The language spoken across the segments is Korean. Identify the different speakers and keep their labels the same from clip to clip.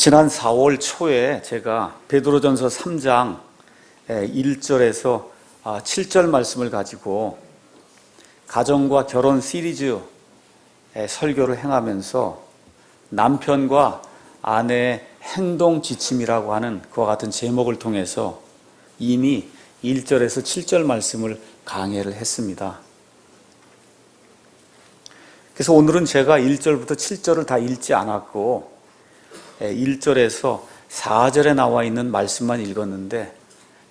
Speaker 1: 지난 4월 초에 제가 베드로전서 3장 1절에서 7절 말씀을 가지고 가정과 결혼 시리즈 설교를 행하면서 남편과 아내의 행동 지침이라고 하는 그와 같은 제목을 통해서 이미 1절에서 7절 말씀을 강해를 했습니다. 그래서 오늘은 제가 1절부터 7절을 다 읽지 않았고 1절에서 4절에 나와 있는 말씀만 읽었는데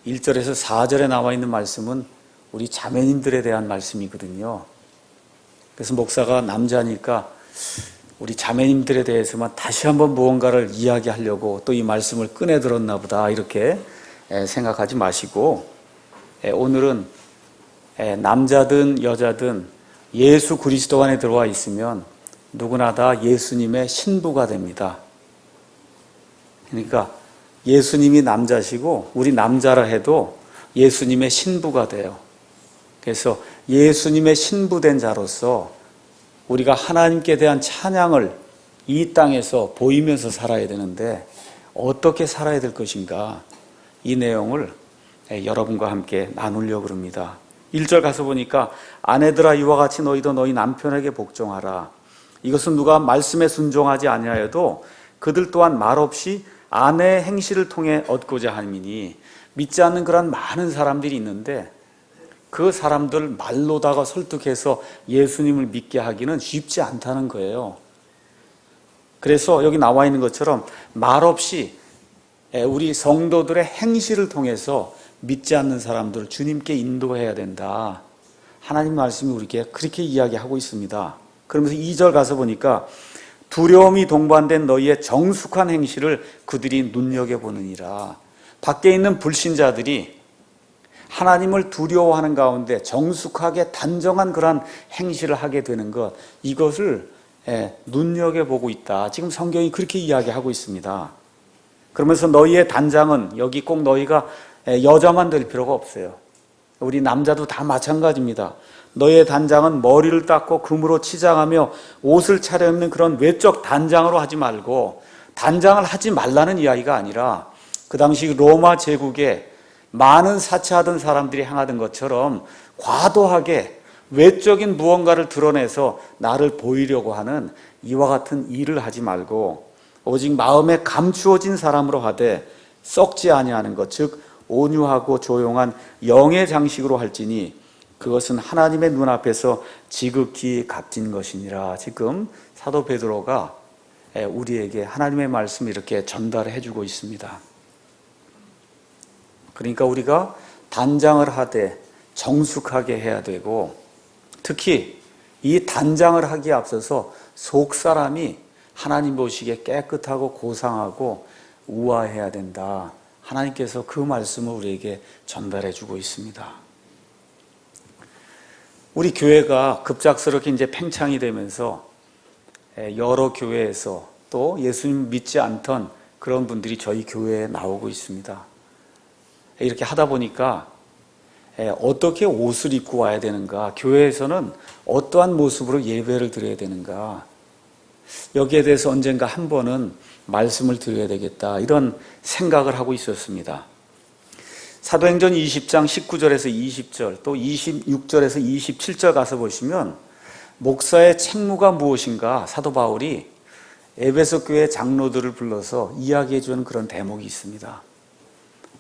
Speaker 1: 1절에서 4절에 나와 있는 말씀은 우리 자매님들에 대한 말씀이거든요. 그래서 목사가 남자니까 우리 자매님들에 대해서만 다시 한번 무언가를 이야기하려고 또 이 말씀을 꺼내들었나 보다 이렇게 생각하지 마시고 오늘은 남자든 여자든 예수 그리스도 안에 들어와 있으면 누구나 다 예수님의 신부가 됩니다. 그러니까 예수님이 남자시고 우리 남자라 해도 예수님의 신부가 돼요. 그래서 예수님의 신부된 자로서 우리가 하나님께 대한 찬양을 이 땅에서 보이면서 살아야 되는데 어떻게 살아야 될 것인가, 이 내용을 여러분과 함께 나누려고 합니다. 1절 가서 보니까 아내들아 이와 같이 너희도 너희 남편에게 복종하라. 이것은 누가 말씀에 순종하지 아니하여도 그들 또한 말없이 아내의 행실을 통해 얻고자 함이니, 믿지 않는 그런 많은 사람들이 있는데 그 사람들 말로다가 설득해서 예수님을 믿게 하기는 쉽지 않다는 거예요. 그래서 여기 나와 있는 것처럼 말없이 우리 성도들의 행실을 통해서 믿지 않는 사람들을 주님께 인도해야 된다. 하나님 말씀이 우리에게 그렇게 이야기하고 있습니다. 그러면서 2절 가서 보니까 두려움이 동반된 너희의 정숙한 행실을 그들이 눈여겨보느니라. 밖에 있는 불신자들이 하나님을 두려워하는 가운데 정숙하게 단정한 그런 행실을 하게 되는 것, 이것을 눈여겨보고 있다. 지금 성경이 그렇게 이야기하고 있습니다. 그러면서 너희의 단장은, 여기 꼭 너희가 여자만 될 필요가 없어요. 우리 남자도 다 마찬가지입니다. 너희의 단장은 머리를 닦고 금으로 치장하며 옷을 차려입는 그런 외적 단장으로 하지 말고, 단장을 하지 말라는 이야기가 아니라 그 당시 로마 제국에 많은 사치하던 사람들이 행하던 것처럼 과도하게 외적인 무언가를 드러내서 나를 보이려고 하는 이와 같은 일을 하지 말고 오직 마음에 감추어진 사람으로 하되 썩지 아니하는 것, 즉 온유하고 조용한 영의 장식으로 할지니 그것은 하나님의 눈앞에서 지극히 값진 것이니라. 지금 사도 베드로가 우리에게 하나님의 말씀을 이렇게 전달해 주고 있습니다. 그러니까 우리가 단장을 하되 정숙하게 해야 되고, 특히 이 단장을 하기에 앞서서 속사람이 하나님 보시기에 깨끗하고 고상하고 우아해야 된다. 하나님께서 그 말씀을 우리에게 전달해 주고 있습니다. 우리 교회가 급작스럽게 이제 팽창이 되면서 여러 교회에서 또 예수님 믿지 않던 그런 분들이 저희 교회에 나오고 있습니다. 이렇게 하다 보니까 어떻게 옷을 입고 와야 되는가, 교회에서는 어떠한 모습으로 예배를 드려야 되는가, 여기에 대해서 언젠가 한 번은 말씀을 드려야 되겠다, 이런 생각을 하고 있었습니다. 사도행전 20장 19절에서 20절 또 26절에서 27절 가서 보시면 목사의 책무가 무엇인가 사도 바울이 에베소 교회 장로들을 불러서 이야기해 주는 그런 대목이 있습니다.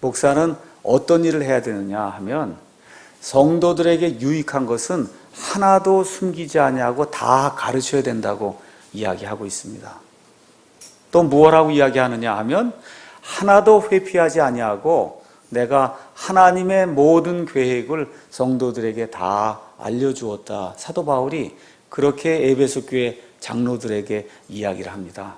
Speaker 1: 목사는 어떤 일을 해야 되느냐 하면 성도들에게 유익한 것은 하나도 숨기지 아니하고 다 가르쳐야 된다고 이야기하고 있습니다. 또 무엇라고 이야기하느냐 하면 하나도 회피하지 아니하고 내가 하나님의 모든 계획을 성도들에게 다 알려주었다. 사도 바울이 그렇게 에베소 교회 장로들에게 이야기를 합니다.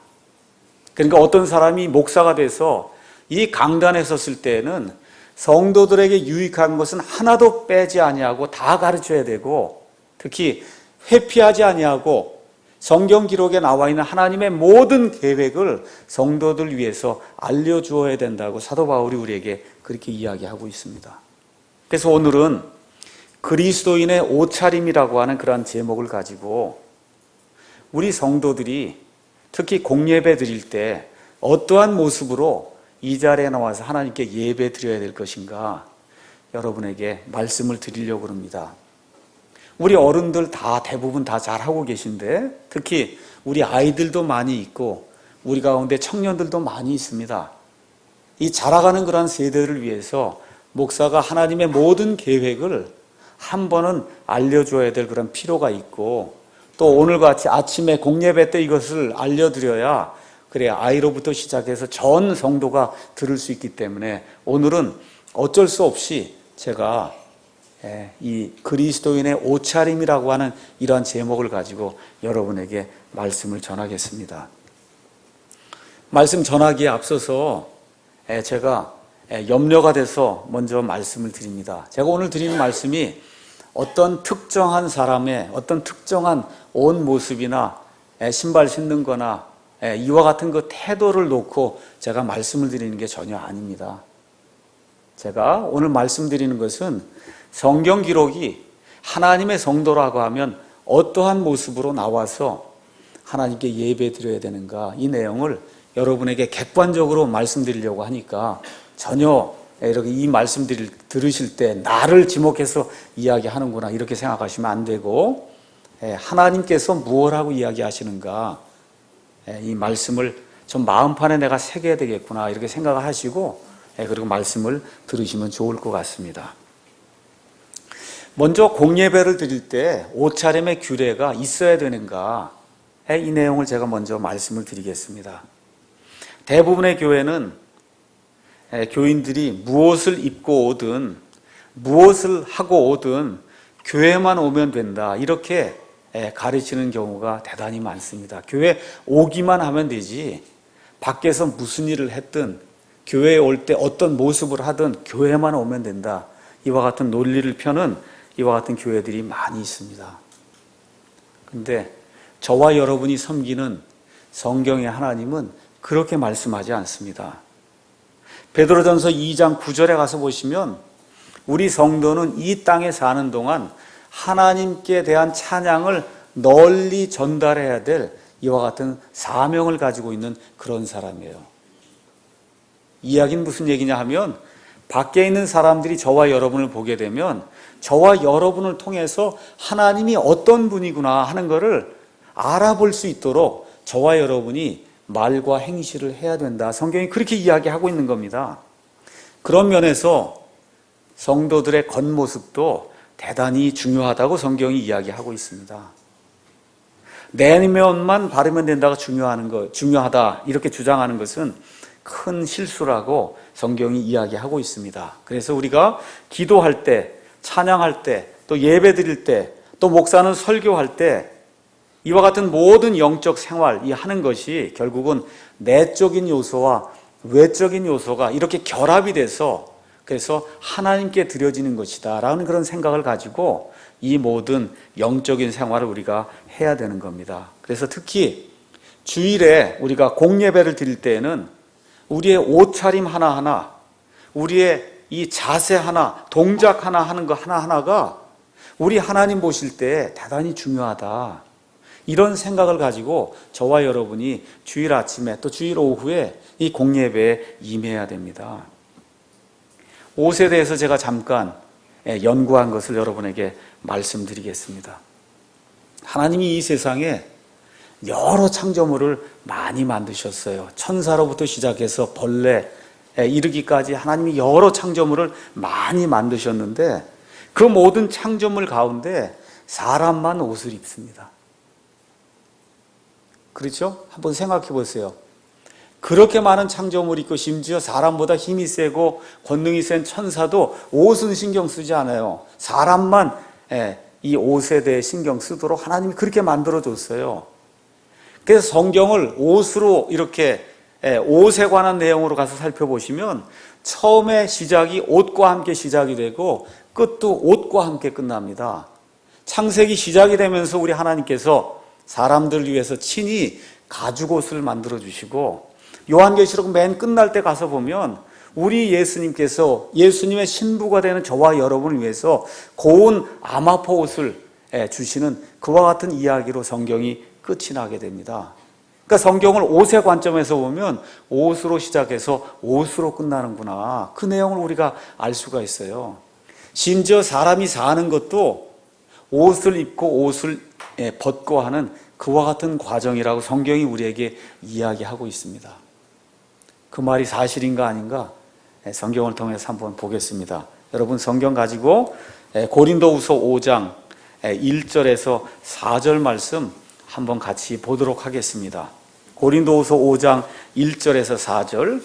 Speaker 1: 그러니까 어떤 사람이 목사가 돼서 이 강단에 섰을 때에는 성도들에게 유익한 것은 하나도 빼지 아니하고 다 가르쳐야 되고, 특히 회피하지 아니하고 성경 기록에 나와 있는 하나님의 모든 계획을 성도들 위해서 알려주어야 된다고 사도 바울이 우리에게 그렇게 이야기하고 있습니다. 그래서 오늘은 그리스도인의 옷차림이라고 하는 그런 제목을 가지고 우리 성도들이 특히 공예배 드릴 때 어떠한 모습으로 이 자리에 나와서 하나님께 예배 드려야 될 것인가 여러분에게 말씀을 드리려고 합니다. 우리 어른들 대부분 다 잘하고 계신데 특히 우리 아이들도 많이 있고 우리 가운데 청년들도 많이 있습니다. 이 자라가는 그런 세대를 위해서 목사가 하나님의 모든 계획을 한 번은 알려줘야 될 그런 필요가 있고 또 오늘같이 아침에 공예배 때 이것을 알려드려야 그래 아이로부터 시작해서 전 성도가 들을 수 있기 때문에 오늘은 어쩔 수 없이 제가 이 그리스도인의 옷차림이라고 하는 이러한 제목을 가지고 여러분에게 말씀을 전하겠습니다. 말씀 전하기에 앞서서 제가 염려가 돼서 먼저 말씀을 드립니다. 제가 오늘 드리는 말씀이 어떤 특정한 사람의 어떤 특정한 옷 모습이나 신발 신는 거나 이와 같은 그 태도를 놓고 제가 말씀을 드리는 게 전혀 아닙니다. 제가 오늘 말씀드리는 것은 성경 기록이 하나님의 성도라고 하면 어떠한 모습으로 나와서 하나님께 예배 드려야 되는가 이 내용을 여러분에게 객관적으로 말씀드리려고 하니까 전혀 이렇게 이 말씀 들으실 때 나를 지목해서 이야기하는구나 이렇게 생각하시면 안 되고 하나님께서 무엇 하고 이야기하시는가 이 말씀을 좀 마음판에 내가 새겨야 되겠구나 이렇게 생각을 하시고 그리고 말씀을 들으시면 좋을 것 같습니다. 먼저 공예배를 드릴 때 옷차림의 규례가 있어야 되는가 이 내용을 제가 먼저 말씀을 드리겠습니다. 대부분의 교회는 교인들이 무엇을 입고 오든 무엇을 하고 오든 교회만 오면 된다 이렇게 가르치는 경우가 대단히 많습니다. 교회 오기만 하면 되지 밖에서 무슨 일을 했든 교회에 올 때 어떤 모습을 하든 교회만 오면 된다 이와 같은 논리를 펴는 이와 같은 교회들이 많이 있습니다. 그런데 저와 여러분이 섬기는 성경의 하나님은 그렇게 말씀하지 않습니다. 베드로전서 2장 9절에 가서 보시면 우리 성도는 이 땅에 사는 동안 하나님께 대한 찬양을 널리 전달해야 될 이와 같은 사명을 가지고 있는 그런 사람이에요. 이야기는 무슨 얘기냐 하면 밖에 있는 사람들이 저와 여러분을 보게 되면 저와 여러분을 통해서 하나님이 어떤 분이구나 하는 것을 알아볼 수 있도록 저와 여러분이 말과 행실을 해야 된다. 성경이 그렇게 이야기하고 있는 겁니다. 그런 면에서 성도들의 겉모습도 대단히 중요하다고 성경이 이야기하고 있습니다. 내면만 바르면 된다가 중요하다 이렇게 주장하는 것은 큰 실수라고 성경이 이야기하고 있습니다. 그래서 우리가 기도할 때, 찬양할 때, 또 예배 드릴 때, 또 목사는 설교할 때 이와 같은 모든 영적 생활 이 하는 것이 결국은 내적인 요소와 외적인 요소가 이렇게 결합이 돼서 그래서 하나님께 드려지는 것이다 라는 그런 생각을 가지고 이 모든 영적인 생활을 우리가 해야 되는 겁니다. 그래서 특히 주일에 우리가 공예배를 드릴 때에는 우리의 옷차림 하나하나, 우리의 이 자세 하나, 동작 하나 하는 거 하나하나가 우리 하나님 보실 때 대단히 중요하다. 이런 생각을 가지고 저와 여러분이 주일 아침에 또 주일 오후에 이 공예배에 임해야 됩니다. 옷에 대해서 제가 잠깐 연구한 것을 여러분에게 말씀드리겠습니다. 하나님이 이 세상에 여러 창조물을 많이 만드셨어요. 천사로부터 시작해서 벌레 이르기까지 하나님이 여러 창조물을 많이 만드셨는데 그 모든 창조물 가운데 사람만 옷을 입습니다. 그렇죠? 한번 생각해 보세요. 그렇게 많은 창조물이 있고 심지어 사람보다 힘이 세고 권능이 센 천사도 옷은 신경 쓰지 않아요. 사람만 이 옷에 대해 신경 쓰도록 하나님이 그렇게 만들어줬어요. 그래서 성경을 옷으로 이렇게 옷에 관한 내용으로 가서 살펴보시면 처음에 시작이 옷과 함께 시작이 되고 끝도 옷과 함께 끝납니다. 창세기 시작이 되면서 우리 하나님께서 사람들을 위해서 친히 가죽옷을 만들어주시고 요한계시록 맨 끝날 때 가서 보면 우리 예수님께서 예수님의 신부가 되는 저와 여러분을 위해서 고운 아마포 옷을 주시는 그와 같은 이야기로 성경이 끝이 나게 됩니다. 그러니까 성경을 옷의 관점에서 보면 옷으로 시작해서 옷으로 끝나는구나. 그 내용을 우리가 알 수가 있어요. 심지어 사람이 사는 것도 옷을 입고 옷을 벗고 하는 그와 같은 과정이라고 성경이 우리에게 이야기하고 있습니다. 그 말이 사실인가 아닌가? 성경을 통해서 한번 보겠습니다. 여러분 성경 가지고 고린도후서 5장 1절에서 4절 말씀 한번 같이 보도록 하겠습니다. 고린도후서 5장 1절에서 4절.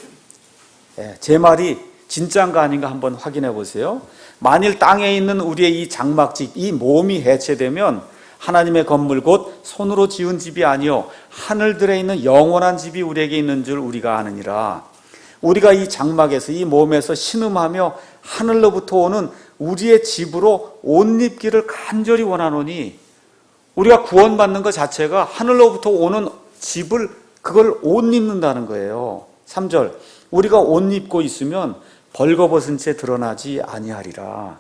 Speaker 1: 제 말이 진짜인가 아닌가 한번 확인해 보세요. 만일 땅에 있는 우리의 이 장막집, 이 몸이 해체되면 하나님의 건물 곧 손으로 지은 집이 아니요 하늘들에 있는 영원한 집이 우리에게 있는 줄 우리가 아느니라. 우리가 이 장막에서 이 몸에서 신음하며 하늘로부터 오는 우리의 집으로 옷 입기를 간절히 원하노니, 우리가 구원받는 것 자체가 하늘로부터 오는 집을 그걸 옷 입는다는 거예요. 3절. 우리가 옷 입고 있으면 벌거벗은 채 드러나지 아니하리라.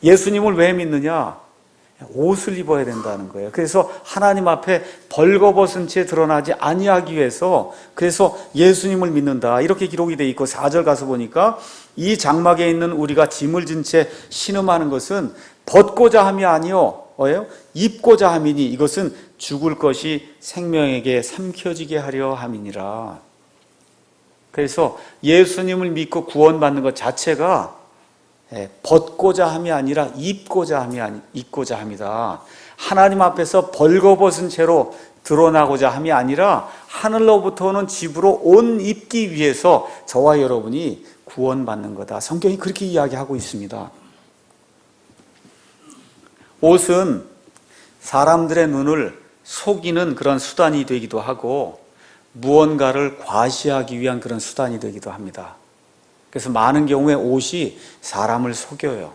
Speaker 1: 예수님을 왜 믿느냐? 옷을 입어야 된다는 거예요. 그래서 하나님 앞에 벌거벗은 채 드러나지 아니하기 위해서 그래서 예수님을 믿는다. 이렇게 기록이 돼 있고 4절 가서 보니까 이 장막에 있는 우리가 짐을 진 채 신음하는 것은 벗고자 함이 아니요 뭐예요? 입고자 함이니 이것은 죽을 것이 생명에게 삼켜지게 하려 함이니라. 그래서 예수님을 믿고 구원받는 것 자체가 벗고자 함이 아니라 입고자 함이다. 하나님 앞에서 벌거벗은 채로 드러나고자 함이 아니라 하늘로부터 오는 집으로 옷 입기 위해서 저와 여러분이 구원받는 거다. 성경이 그렇게 이야기하고 있습니다. 옷은 사람들의 눈을 속이는 그런 수단이 되기도 하고 무언가를 과시하기 위한 그런 수단이 되기도 합니다. 그래서 많은 경우에 옷이 사람을 속여요.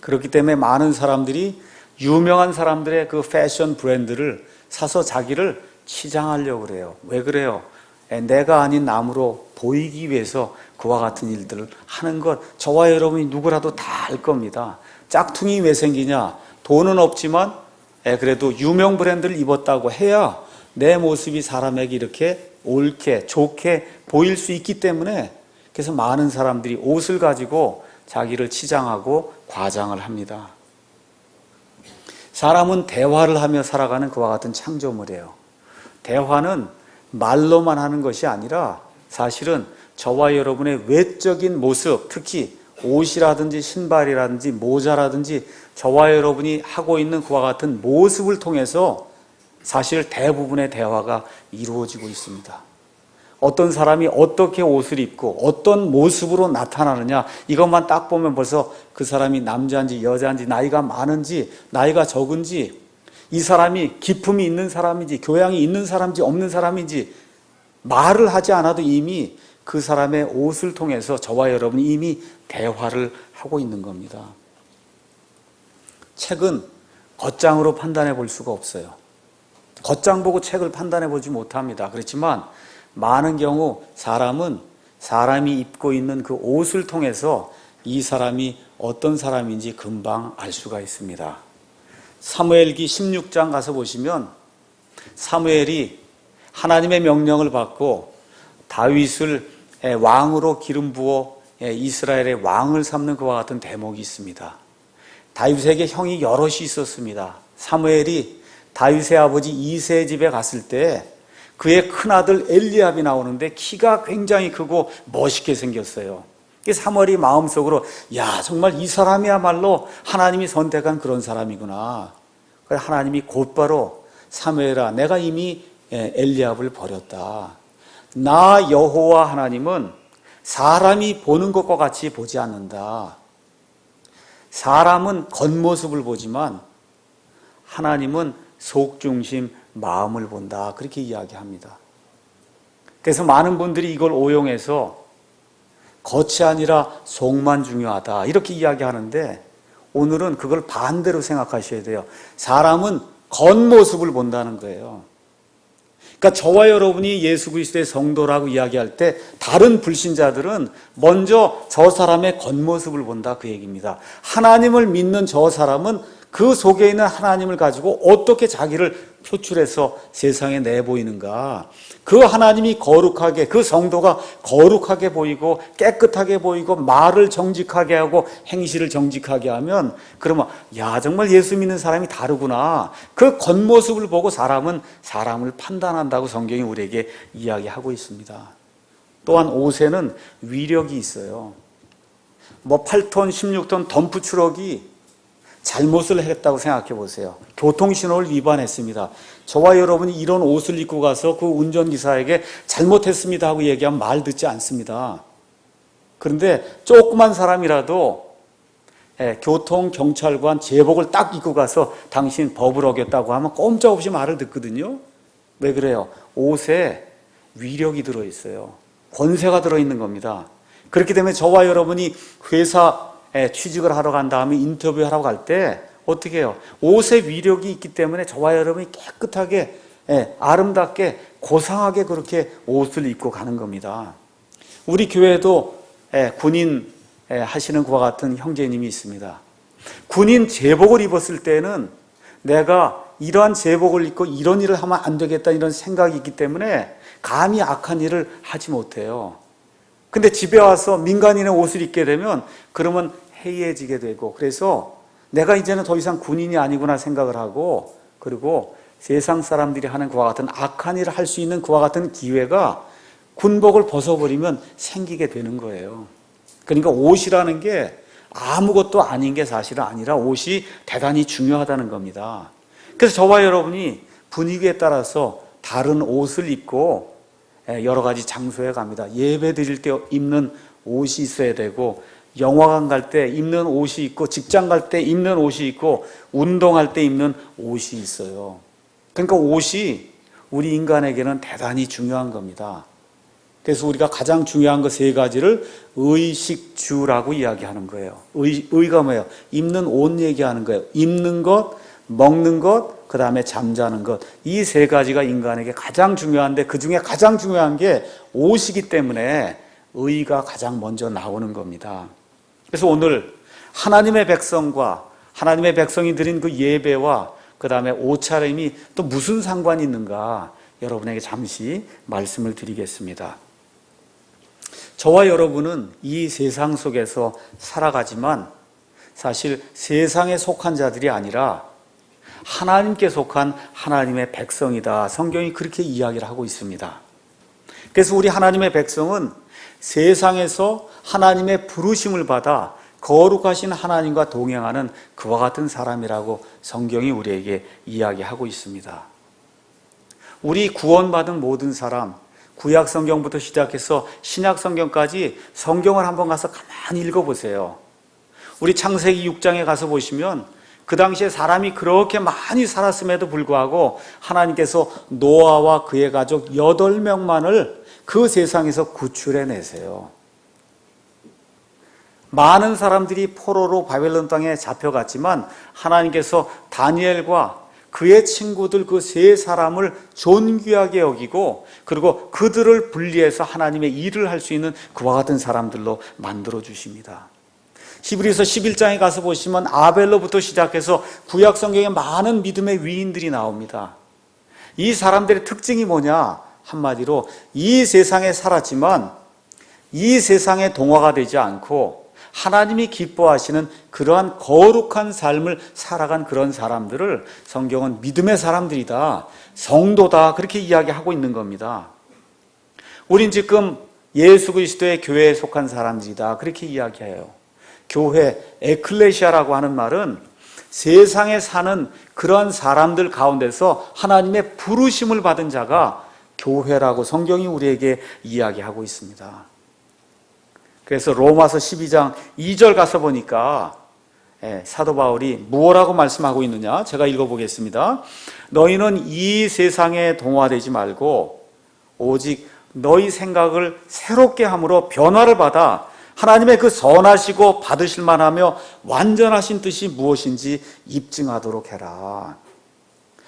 Speaker 1: 그렇기 때문에 많은 사람들이 유명한 사람들의 그 패션 브랜드를 사서 자기를 치장하려고 그래요. 왜 그래요? 내가 아닌 남으로 보이기 위해서 그와 같은 일들을 하는 것, 저와 여러분이 누구라도 다 알 겁니다. 짝퉁이 왜 생기냐? 돈은 없지만 그래도 유명 브랜드를 입었다고 해야 내 모습이 사람에게 이렇게 옳게 좋게 보일 수 있기 때문에, 그래서 많은 사람들이 옷을 가지고 자기를 치장하고 과장을 합니다. 사람은 대화를 하며 살아가는 그와 같은 창조물이에요. 대화는 말로만 하는 것이 아니라 사실은 저와 여러분의 외적인 모습, 특히 옷이라든지 신발이라든지 모자라든지 저와 여러분이 하고 있는 그와 같은 모습을 통해서 사실 대부분의 대화가 이루어지고 있습니다. 어떤 사람이 어떻게 옷을 입고 어떤 모습으로 나타나느냐, 이것만 딱 보면 벌써 그 사람이 남자인지 여자인지 나이가 많은지 나이가 적은지, 이 사람이 기품이 있는 사람인지 교양이 있는 사람인지 없는 사람인지 말을 하지 않아도 이미 그 사람의 옷을 통해서 저와 여러분이 이미 대화를 하고 있는 겁니다. 책은 겉장으로 판단해 볼 수가 없어요. 겉장 보고 책을 판단해 보지 못합니다. 그렇지만 많은 경우 사람은 사람이 입고 있는 그 옷을 통해서 이 사람이 어떤 사람인지 금방 알 수가 있습니다. 사무엘기 16장 가서 보시면 사무엘이 하나님의 명령을 받고 다윗을 왕으로 기름 부어 이스라엘의 왕을 삼는 그와 같은 대목이 있습니다. 다윗에게 형이 여럿이 있었습니다. 사무엘이 다윗의 아버지 이새의 집에 갔을 때 그의 큰아들 엘리압이 나오는데 키가 굉장히 크고 멋있게 생겼어요. 사무엘이 마음속으로 야, 정말 이 사람이야말로 하나님이 선택한 그런 사람이구나. 그래서 하나님이 곧바로 사무엘아, 내가 이미 엘리압을 버렸다. 나 여호와 하나님은 사람이 보는 것과 같이 보지 않는다. 사람은 겉모습을 보지만 하나님은 속중심 마음을 본다. 그렇게 이야기합니다. 그래서 많은 분들이 이걸 오용해서 겉이 아니라 속만 중요하다 이렇게 이야기하는데, 오늘은 그걸 반대로 생각하셔야 돼요. 사람은 겉모습을 본다는 거예요. 그러니까 저와 여러분이 예수 그리스도의 성도라고 이야기할 때 다른 불신자들은 먼저 저 사람의 겉모습을 본다 그 얘기입니다. 하나님을 믿는 저 사람은 그 속에 있는 하나님을 가지고 어떻게 자기를 표출해서 세상에 내보이는가. 그 하나님이 거룩하게, 그 성도가 거룩하게 보이고 깨끗하게 보이고 말을 정직하게 하고 행실을 정직하게 하면, 그러면 야, 정말 예수 믿는 사람이 다르구나. 그 겉모습을 보고 사람은 사람을 판단한다고 성경이 우리에게 이야기하고 있습니다. 또한 옷에는 위력이 있어요. 8톤, 16톤 덤프 트럭이 잘못을 했다고 생각해 보세요. 교통신호를 위반했습니다. 저와 여러분이 이런 옷을 입고 가서 그 운전기사에게 잘못했습니다 하고 얘기하면 말 듣지 않습니다. 그런데 조그만 사람이라도 교통경찰관 제복을 딱 입고 가서 당신 법을 어겼다고 하면 꼼짝없이 말을 듣거든요. 왜 그래요? 옷에 위력이 들어있어요. 권세가 들어있는 겁니다. 그렇기 때문에 저와 여러분이 회사에 취직을 하러 간 다음에 인터뷰하러 갈 때 어떻게 해요? 옷에 위력이 있기 때문에 저와 여러분이 깨끗하게, 아름답게, 고상하게 그렇게 옷을 입고 가는 겁니다. 우리 교회도 군인 하시는 그와 같은 형제님이 있습니다. 군인 제복을 입었을 때는 내가 이러한 제복을 입고 이런 일을 하면 안 되겠다 이런 생각이 있기 때문에 감히 악한 일을 하지 못해요. 근데 집에 와서 민간인의 옷을 입게 되면 그러면 해이해지게 되고, 그래서 내가 이제는 더 이상 군인이 아니구나 생각을 하고, 그리고 세상 사람들이 하는 그와 같은 악한 일을 할 수 있는 그와 같은 기회가 군복을 벗어버리면 생기게 되는 거예요. 그러니까 옷이라는 게 아무것도 아닌 게 사실은 아니라 옷이 대단히 중요하다는 겁니다. 그래서 저와 여러분이 분위기에 따라서 다른 옷을 입고 여러 가지 장소에 갑니다. 예배 드릴 때 입는 옷이 있어야 되고, 영화관 갈 때 입는 옷이 있고, 직장 갈 때 입는 옷이 있고, 운동할 때 입는 옷이 있어요. 그러니까 옷이 우리 인간에게는 대단히 중요한 겁니다. 그래서 우리가 가장 중요한 거 3가지를 의식주라고 이야기하는 거예요. 의가 뭐예요? 입는 옷 얘기하는 거예요. 입는 것, 먹는 것, 그 다음에 잠자는 것. 이 3가지가 인간에게 가장 중요한데 그 중에 가장 중요한 게 옷이기 때문에 의가 가장 먼저 나오는 겁니다. 그래서 오늘 하나님의 백성과 하나님의 백성이 드린 그 예배와 그 다음에 옷차림이 또 무슨 상관이 있는가 여러분에게 잠시 말씀을 드리겠습니다. 저와 여러분은 이 세상 속에서 살아가지만 사실 세상에 속한 자들이 아니라 하나님께 속한 하나님의 백성이다. 성경이 그렇게 이야기를 하고 있습니다. 그래서 우리 하나님의 백성은 세상에서 하나님의 부르심을 받아 거룩하신 하나님과 동행하는 그와 같은 사람이라고 성경이 우리에게 이야기하고 있습니다. 우리 구원받은 모든 사람, 구약 성경부터 시작해서 신약 성경까지 성경을 한번 가서 가만히 읽어보세요. 우리 창세기 6장에 가서 보시면 그 당시에 사람이 그렇게 많이 살았음에도 불구하고 하나님께서 노아와 그의 가족 8명만을 그 세상에서 구출해내세요. 많은 사람들이 포로로 바벨론 땅에 잡혀갔지만 하나님께서 다니엘과 그의 친구들 그 3사람을 존귀하게 여기고, 그리고 그들을 분리해서 하나님의 일을 할 수 있는 그와 같은 사람들로 만들어 주십니다. 히브리서 11장에 가서 보시면 아벨로부터 시작해서 구약 성경에 많은 믿음의 위인들이 나옵니다. 이 사람들의 특징이 뭐냐? 한마디로 이 세상에 살았지만 이 세상의 동화가 되지 않고 하나님이 기뻐하시는 그러한 거룩한 삶을 살아간 그런 사람들을 성경은 믿음의 사람들이다, 성도다, 그렇게 이야기하고 있는 겁니다. 우린 지금 예수 그리스도의 교회에 속한 사람들이다, 그렇게 이야기해요. 교회, 에클레시아라고 하는 말은 세상에 사는 그런 사람들 가운데서 하나님의 부르심을 받은 자가 교회라고 성경이 우리에게 이야기하고 있습니다. 그래서 로마서 12장 2절 가서 보니까 사도 바울이 무엇라고 말씀하고 있느냐? 제가 읽어보겠습니다. 너희는 이 세상에 동화되지 말고 오직 너희 생각을 새롭게 함으로 변화를 받아 하나님의 그 선하시고 받으실 만하며 완전하신 뜻이 무엇인지 입증하도록 해라.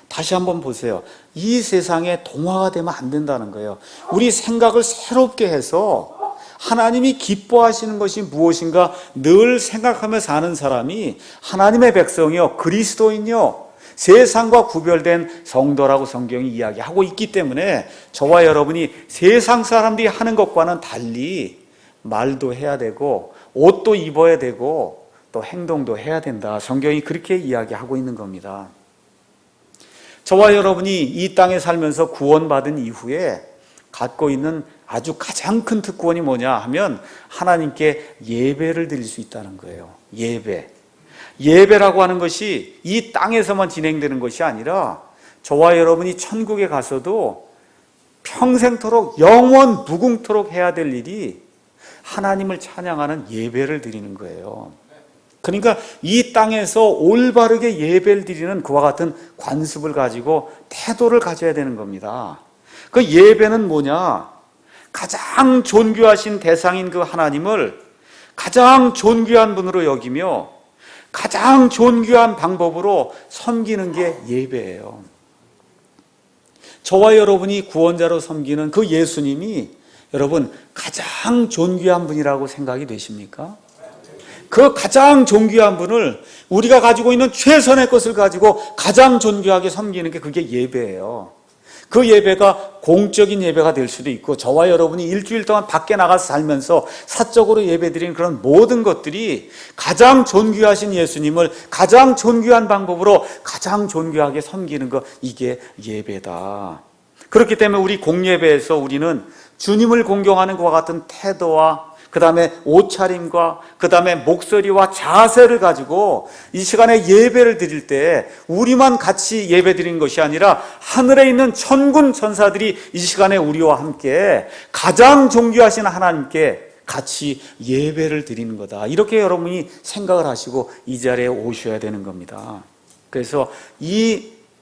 Speaker 1: 다시 한번 보세요. 이 세상에 동화가 되면 안 된다는 거예요. 우리 생각을 새롭게 해서 하나님이 기뻐하시는 것이 무엇인가 늘 생각하며 사는 사람이 하나님의 백성이요, 그리스도인이요, 세상과 구별된 성도라고 성경이 이야기하고 있기 때문에 저와 여러분이 세상 사람들이 하는 것과는 달리 말도 해야 되고 옷도 입어야 되고 또 행동도 해야 된다. 성경이 그렇게 이야기하고 있는 겁니다. 저와 여러분이 이 땅에 살면서 구원받은 이후에 갖고 있는 아주 가장 큰 특권이 뭐냐 하면 하나님께 예배를 드릴 수 있다는 거예요. 예배라고 하는 것이 이 땅에서만 진행되는 것이 아니라 저와 여러분이 천국에 가서도 평생토록 영원 무궁토록 해야 될 일이 하나님을 찬양하는 예배를 드리는 거예요. 그러니까 이 땅에서 올바르게 예배를 드리는 그와 같은 관습을 가지고 태도를 가져야 되는 겁니다. 그 예배는 뭐냐? 가장 존귀하신 대상인 그 하나님을 가장 존귀한 분으로 여기며 가장 존귀한 방법으로 섬기는 게 예배예요. 저와 여러분이 구원자로 섬기는 그 예수님이 여러분 가장 존귀한 분이라고 생각이 되십니까? 그 가장 존귀한 분을 우리가 가지고 있는 최선의 것을 가지고 가장 존귀하게 섬기는 게 그게 예배예요. 그 예배가 공적인 예배가 될 수도 있고 저와 여러분이 일주일 동안 밖에 나가서 살면서 사적으로 예배드리는 그런 모든 것들이 가장 존귀하신 예수님을 가장 존귀한 방법으로 가장 존귀하게 섬기는 것, 이게 예배다. 그렇기 때문에 우리 공예배에서 우리는 주님을 공경하는 것과 같은 태도와 그 다음에 옷차림과 그 다음에 목소리와 자세를 가지고 이 시간에 예배를 드릴 때 우리만 같이 예배 드리는 것이 아니라 하늘에 있는 천군 천사들이 이 시간에 우리와 함께 가장 존귀하신 하나님께 같이 예배를 드리는 거다. 이렇게 여러분이 생각을 하시고 이 자리에 오셔야 되는 겁니다. 그래서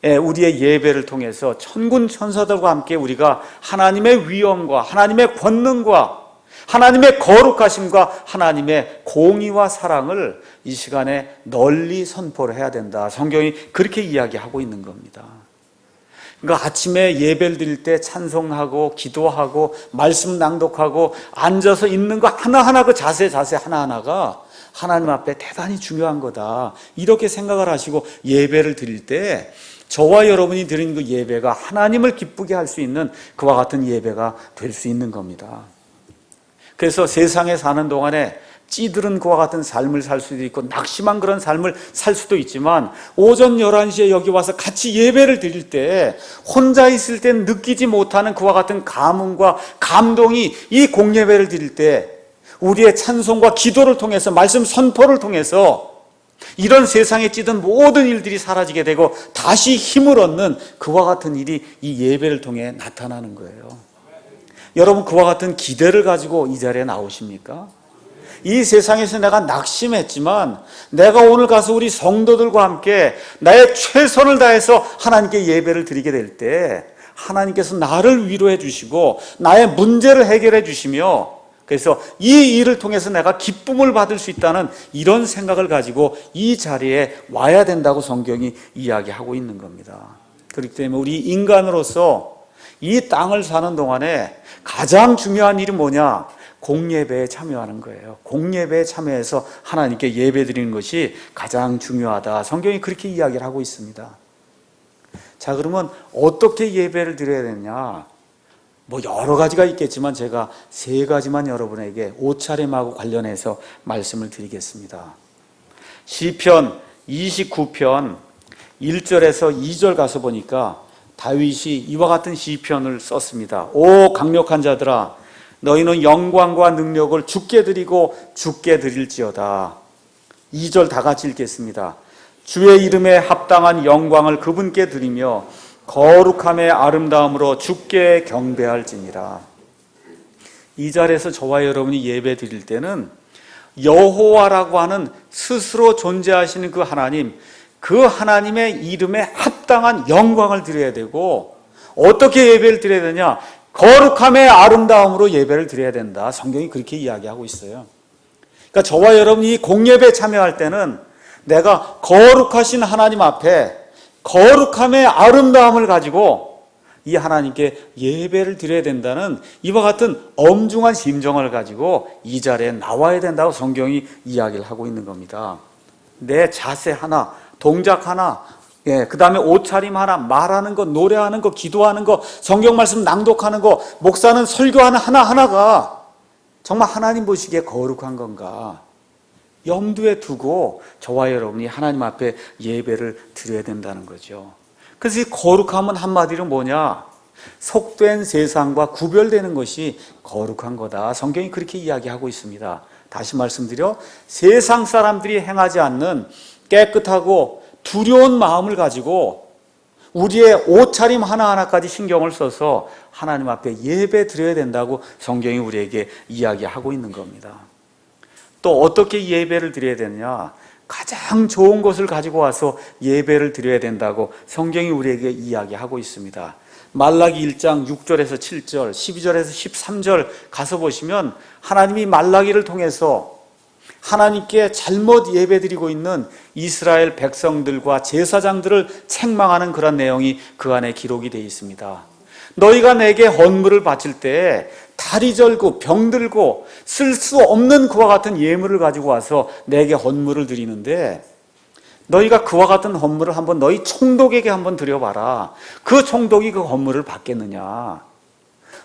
Speaker 1: 우리의 예배를 통해서 천군 천사들과 함께 우리가 하나님의 위엄과 하나님의 권능과 하나님의 거룩하심과 하나님의 공의와 사랑을 이 시간에 널리 선포를 해야 된다. 성경이 그렇게 이야기하고 있는 겁니다. 그러니까 아침에 예배를 드릴 때 찬송하고 기도하고 말씀 낭독하고 앉아서 있는 거 하나하나, 그 자세 하나하나가 하나님 앞에 대단히 중요한 거다. 이렇게 생각을 하시고 예배를 드릴 때 저와 여러분이 드린 그 예배가 하나님을 기쁘게 할 수 있는 그와 같은 예배가 될 수 있는 겁니다. 그래서 세상에 사는 동안에 찌들은 그와 같은 삶을 살 수도 있고 낙심한 그런 삶을 살 수도 있지만 오전 11시에 여기 와서 같이 예배를 드릴 때 혼자 있을 때 느끼지 못하는 그와 같은 감흥과 감동이 이 공예배를 드릴 때 우리의 찬송과 기도를 통해서 말씀 선포를 통해서 이런 세상에 찌든 모든 일들이 사라지게 되고 다시 힘을 얻는 그와 같은 일이 이 예배를 통해 나타나는 거예요. 여러분 그와 같은 기대를 가지고 이 자리에 나오십니까? 이 세상에서 내가 낙심했지만 내가 오늘 가서 우리 성도들과 함께 나의 최선을 다해서 하나님께 예배를 드리게 될 때 하나님께서 나를 위로해 주시고 나의 문제를 해결해 주시며 그래서 이 일을 통해서 내가 기쁨을 받을 수 있다는 이런 생각을 가지고 이 자리에 와야 된다고 성경이 이야기하고 있는 겁니다. 그렇기 때문에 우리 인간으로서 이 땅을 사는 동안에 가장 중요한 일이 뭐냐? 공예배에 참여하는 거예요. 공예배에 참여해서 하나님께 예배 드리는 것이 가장 중요하다. 성경이 그렇게 이야기를 하고 있습니다. 자, 그러면 어떻게 예배를 드려야 되느냐? 뭐 여러 가지가 있겠지만 제가 3가지만 여러분에게 옷차림하고 관련해서 말씀을 드리겠습니다. 시편 29편 1절에서 2절 가서 보니까 다윗이 이와 같은 시편을 썼습니다. 오 강력한 자들아, 너희는 영광과 능력을 주께 드리고 주께 드릴지어다. 2절 다 같이 읽겠습니다. 주의 이름에 합당한 영광을 그분께 드리며 거룩함의 아름다움으로 주께 경배할지니라. 이 자리에서 저와 여러분이 예배 드릴 때는 여호와라고 하는 스스로 존재하시는 그 하나님, 그 하나님의 이름에 합당한 영광을 드려야 되고 어떻게 예배를 드려야 되냐? 거룩함의 아름다움으로 예배를 드려야 된다. 성경이 그렇게 이야기하고 있어요. 그러니까 저와 여러분이 공예배에 참여할 때는 내가 거룩하신 하나님 앞에 거룩함의 아름다움을 가지고 이 하나님께 예배를 드려야 된다는 이와 같은 엄중한 심정을 가지고 이 자리에 나와야 된다고 성경이 이야기를 하고 있는 겁니다. 내 자세 하나, 동작 하나, 그 다음에 옷차림 하나, 말하는 것, 노래하는 것, 기도하는 것, 성경 말씀 낭독하는 것, 목사는 설교하는 하나하나가 정말 하나님 보시기에 거룩한 건가 염두에 두고 저와 여러분이 하나님 앞에 예배를 드려야 된다는 거죠. 그래서 이 거룩함은 한마디로 뭐냐? 속된 세상과 구별되는 것이 거룩한 거다. 성경이 그렇게 이야기하고 있습니다. 다시 말씀드려 세상 사람들이 행하지 않는 깨끗하고 두려운 마음을 가지고 우리의 옷차림 하나하나까지 신경을 써서 하나님 앞에 예배 드려야 된다고 성경이 우리에게 이야기하고 있는 겁니다. 또 어떻게 예배를 드려야 되느냐? 가장 좋은 것을 가지고 와서 예배를 드려야 된다고 성경이 우리에게 이야기하고 있습니다. 말라기 1장 6절에서 7절, 12절에서 13절 가서 보시면 하나님이 말라기를 통해서 하나님께 잘못 예배드리고 있는 이스라엘 백성들과 제사장들을 책망하는 그런 내용이 그 안에 기록이 되어 있습니다. 너희가 내게 헌물을 바칠 때 다리 절고 병들고 쓸 수 없는 그와 같은 예물을 가지고 와서 내게 헌물을 드리는데 너희가 그와 같은 헌물을 한번 너희 총독에게 한번 드려봐라. 그 총독이 그 헌물을 받겠느냐?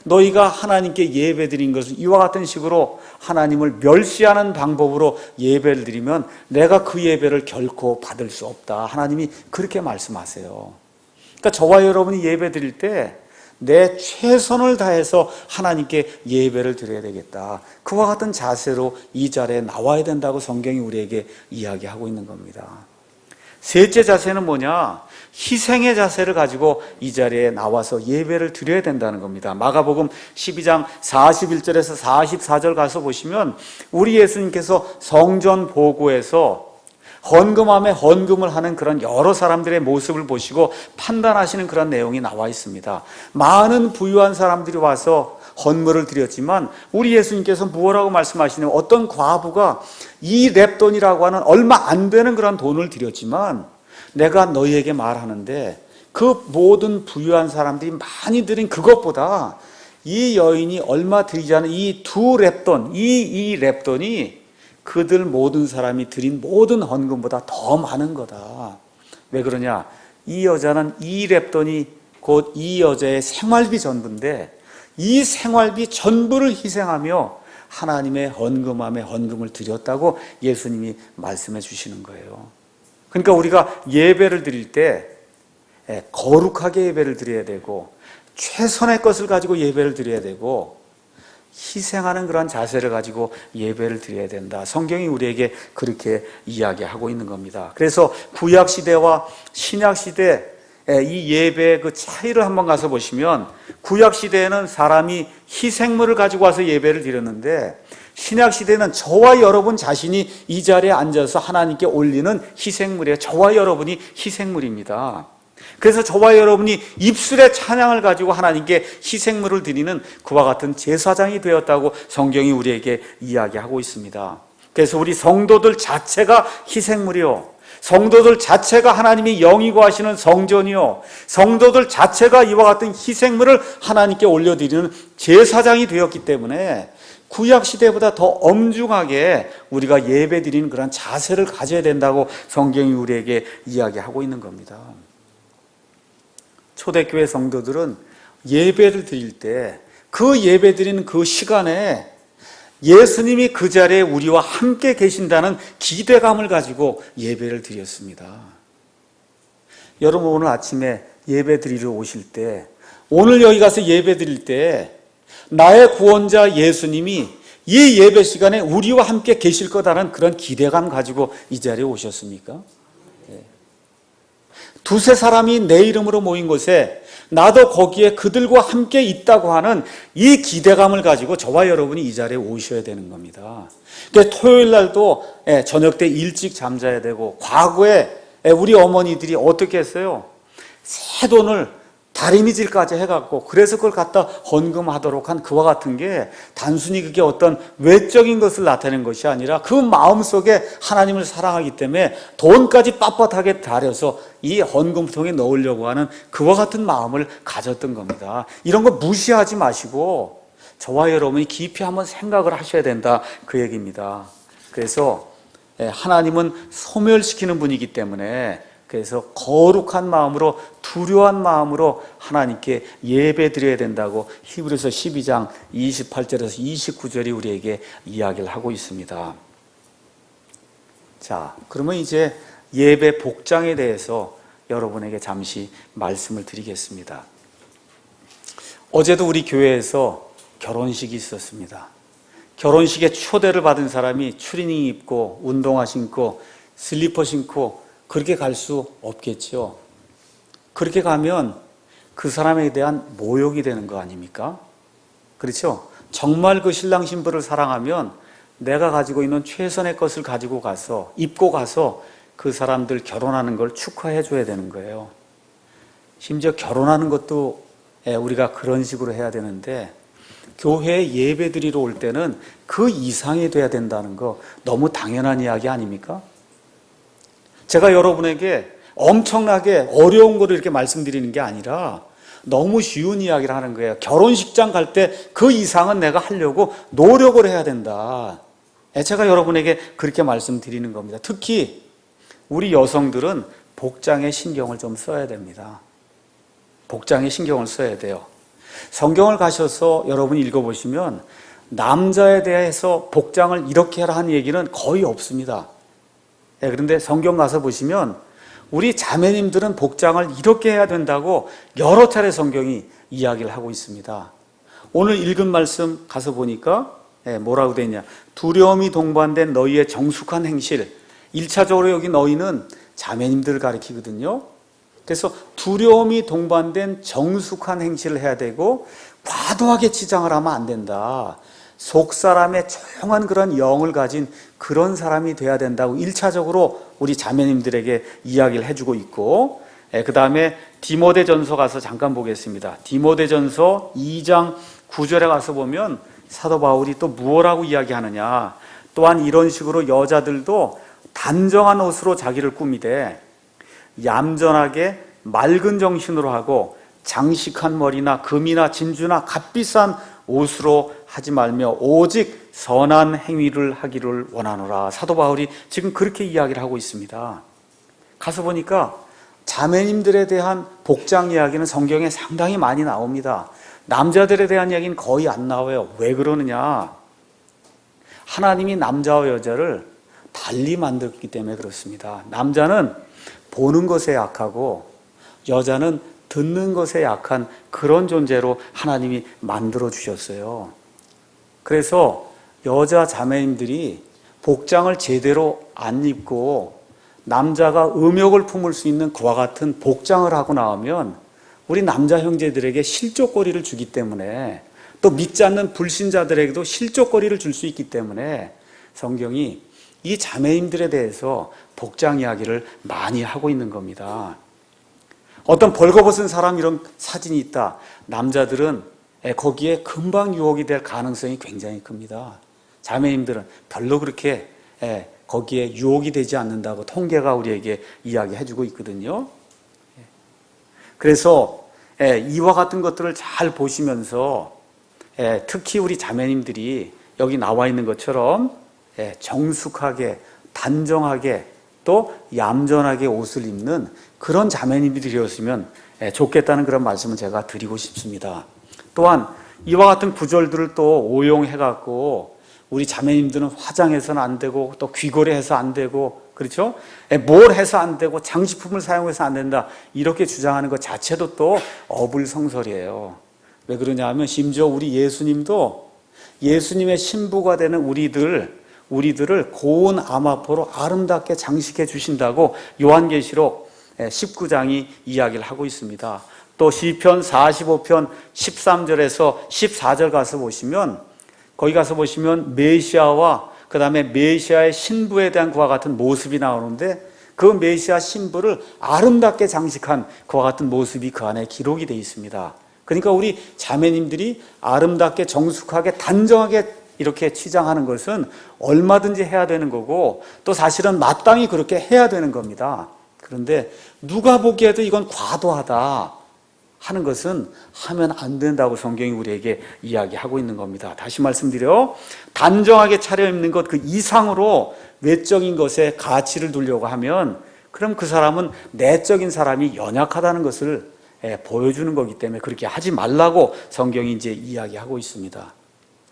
Speaker 1: 너희가 하나님께 예배 드린 것은 이와 같은 식으로 하나님을 멸시하는 방법으로 예배를 드리면 내가 그 예배를 결코 받을 수 없다. 하나님이 그렇게 말씀하세요. 그러니까 저와 여러분이 예배 드릴 때 내 최선을 다해서 하나님께 예배를 드려야 되겠다. 그와 같은 자세로 이 자리에 나와야 된다고 성경이 우리에게 이야기하고 있는 겁니다. 셋째 자세는 뭐냐? 희생의 자세를 가지고 이 자리에 나와서 예배를 드려야 된다는 겁니다. 마가복음 12장 41절에서 44절 가서 보시면 우리 예수님께서 성전 보고에서 헌금함에 헌금을 하는 그런 여러 사람들의 모습을 보시고 판단하시는 그런 내용이 나와 있습니다. 많은 부유한 사람들이 와서 헌물을 드렸지만 우리 예수님께서 무엇라고 말씀하시냐면 어떤 과부가 이 렙돈이라고 하는 얼마 안 되는 그런 돈을 드렸지만 내가 너희에게 말하는데 그 모든 부유한 사람들이 많이 드린 그것보다 이 여인이 얼마 드리지 않은 이 두 렙돈, 이 렙돈이 그들 모든 사람이 드린 모든 헌금보다 더 많은 거다. 왜 그러냐? 이 여자는 이 렙돈이 곧 이 여자의 생활비 전부인데 이 생활비 전부를 희생하며 하나님의 헌금함에 헌금을 드렸다고 예수님이 말씀해 주시는 거예요. 그러니까 우리가 예배를 드릴 때 거룩하게 예배를 드려야 되고 최선의 것을 가지고 예배를 드려야 되고 희생하는 그런 자세를 가지고 예배를 드려야 된다. 성경이 우리에게 그렇게 이야기하고 있는 겁니다. 그래서 구약시대와 신약시대 이 예배의 그 차이를 한번 가서 보시면 구약시대에는 사람이 희생물을 가지고 와서 예배를 드렸는데 신약시대는 저와 여러분 자신이 이 자리에 앉아서 하나님께 올리는 희생물이에요. 저와 여러분이 희생물입니다. 그래서 저와 여러분이 입술의 찬양을 가지고 하나님께 희생물을 드리는 그와 같은 제사장이 되었다고 성경이 우리에게 이야기하고 있습니다. 그래서 우리 성도들 자체가 희생물이요, 성도들 자체가 하나님이 영이고 하시는 성전이요, 성도들 자체가 이와 같은 희생물을 하나님께 올려드리는 제사장이 되었기 때문에 구약시대보다 더 엄중하게 우리가 예배드리는 그런 자세를 가져야 된다고 성경이 우리에게 이야기하고 있는 겁니다. 초대교회 성도들은 예배를 드릴 때 그 예배 드리는 그 시간에 예수님이 그 자리에 우리와 함께 계신다는 기대감을 가지고 예배를 드렸습니다. 여러분 오늘 아침에 예배 드리러 오실 때, 오늘 여기 가서 예배 드릴 때 나의 구원자 예수님이 이 예배 시간에 우리와 함께 계실 거다라는 그런 기대감 가지고 이 자리에 오셨습니까? 두세 사람이 내 이름으로 모인 곳에 나도 거기에 그들과 함께 있다고 하는 이 기대감을 가지고 저와 여러분이 이 자리에 오셔야 되는 겁니다. 그러니까 토요일 날도 저녁 때 일찍 잠자야 되고, 과거에 우리 어머니들이 어떻게 했어요? 새 돈을 다리미질까지 해갖고 그래서 그걸 갖다 헌금하도록 한 그와 같은 게 단순히 그게 어떤 외적인 것을 나타내는 것이 아니라 그 마음속에 하나님을 사랑하기 때문에 돈까지 빳빳하게 다려서 이 헌금통에 넣으려고 하는 그와 같은 마음을 가졌던 겁니다. 이런 거 무시하지 마시고 저와 여러분이 깊이 한번 생각을 하셔야 된다, 그 얘기입니다. 그래서 하나님은 소멸시키는 분이기 때문에 그래서 거룩한 마음으로 두려운 마음으로 하나님께 예배 드려야 된다고 히브리서 12장 28절에서 29절이 우리에게 이야기를 하고 있습니다. 자, 그러면 이제 예배 복장에 대해서 여러분에게 잠시 말씀을 드리겠습니다. 어제도 우리 교회에서 결혼식이 있었습니다. 결혼식에 초대를 받은 사람이 추리닝 입고 운동화 신고 슬리퍼 신고 그렇게 갈 수 없겠죠. 그렇게 가면 그 사람에 대한 모욕이 되는 거 아닙니까? 그렇죠? 정말 그 신랑 신부를 사랑하면 내가 가지고 있는 최선의 것을 가지고 가서 입고 가서 그 사람들 결혼하는 걸 축하해 줘야 되는 거예요. 심지어 결혼하는 것도 우리가 그런 식으로 해야 되는데 교회에 예배 드리러 올 때는 그 이상이 돼야 된다는 거 너무 당연한 이야기 아닙니까? 제가 여러분에게 엄청나게 어려운 거를 이렇게 말씀드리는 게 아니라 너무 쉬운 이야기를 하는 거예요. 결혼식장 갈 때 그 이상은 내가 하려고 노력을 해야 된다. 제가 여러분에게 그렇게 말씀드리는 겁니다. 특히 우리 여성들은 복장에 신경을 좀 써야 됩니다. 복장에 신경을 써야 돼요. 성경을 가셔서 여러분이 읽어보시면 남자에 대해서 복장을 이렇게 하라 하는 얘기는 거의 없습니다. 그런데 성경 가서 보시면 우리 자매님들은 복장을 이렇게 해야 된다고 여러 차례 성경이 이야기를 하고 있습니다. 오늘 읽은 말씀 가서 보니까 뭐라고 되어 있냐, 두려움이 동반된 너희의 정숙한 행실. 1차적으로 여기 너희는 자매님들을 가리키거든요. 그래서 두려움이 동반된 정숙한 행실을 해야 되고 과도하게 치장을 하면 안 된다. 속사람의 조용한 그런 영을 가진 그런 사람이 돼야 된다고 1차적으로 우리 자매님들에게 이야기를 해주고 있고, 그 다음에 디모데전서 가서 잠깐 보겠습니다. 디모데전서 2장 9절에 가서 보면 사도 바울이 또 무엇라고 이야기하느냐, 또한 이런 식으로 여자들도 단정한 옷으로 자기를 꾸미되 얌전하게 맑은 정신으로 하고 장식한 머리나 금이나 진주나 값비싼 옷으로 하지 말며 오직 선한 행위를 하기를 원하노라. 사도 바울이 지금 그렇게 이야기를 하고 있습니다. 가서 보니까 자매님들에 대한 복장 이야기는 성경에 상당히 많이 나옵니다. 남자들에 대한 이야기는 거의 안 나와요. 왜 그러느냐? 하나님이 남자와 여자를 달리 만들었기 때문에 그렇습니다. 남자는 보는 것에 약하고 여자는 듣는 것에 약한 그런 존재로 하나님이 만들어 주셨어요. 그래서 여자 자매님들이 복장을 제대로 안 입고 남자가 음욕을 품을 수 있는 그와 같은 복장을 하고 나오면 우리 남자 형제들에게 실족거리를 주기 때문에, 또 믿지 않는 불신자들에게도 실족거리를 줄 수 있기 때문에 성경이 이 자매님들에 대해서 복장 이야기를 많이 하고 있는 겁니다. 어떤 벌거벗은 사람 이런 사진이 있다. 남자들은 거기에 금방 유혹이 될 가능성이 굉장히 큽니다. 자매님들은 별로 그렇게 거기에 유혹이 되지 않는다고 통계가 우리에게 이야기해주고 있거든요. 그래서 이와 같은 것들을 잘 보시면서 특히 우리 자매님들이 여기 나와 있는 것처럼 정숙하게, 단정하게, 또 얌전하게 옷을 입는 그런 자매님들이 되었으면 좋겠다는 그런 말씀을 제가 드리고 싶습니다. 또한 이와 같은 구절들을 또 오용해갖고 우리 자매님들은 화장해서는 안 되고 또 귀걸이해서 안 되고, 그렇죠? 뭘 해서 안 되고 장식품을 사용해서 안 된다, 이렇게 주장하는 것 자체도 또 어불성설이에요. 왜 그러냐 하면 심지어 우리 예수님도 예수님의 신부가 되는 우리들을 고운 암화포로 아름답게 장식해 주신다고 요한계시록 19장이 이야기를 하고 있습니다. 또 시편 45편 13절에서 14절 가서 보시면, 거기 가서 보시면 메시아와 그 다음에 메시아의 신부에 대한 그와 같은 모습이 나오는데, 그 메시아 신부를 아름답게 장식한 그와 같은 모습이 그 안에 기록이 되어 있습니다. 그러니까 우리 자매님들이 아름답게 정숙하게 단정하게 이렇게 치장하는 것은 얼마든지 해야 되는 거고 또 사실은 마땅히 그렇게 해야 되는 겁니다. 그런데 누가 보기에도 이건 과도하다 하는 것은 하면 안 된다고 성경이 우리에게 이야기하고 있는 겁니다. 다시 말씀드려 단정하게 차려입는 것 그 이상으로 외적인 것에 가치를 두려고 하면 그럼 그 사람은 내적인 사람이 연약하다는 것을 보여주는 거기 때문에 그렇게 하지 말라고 성경이 이제 이야기하고 있습니다.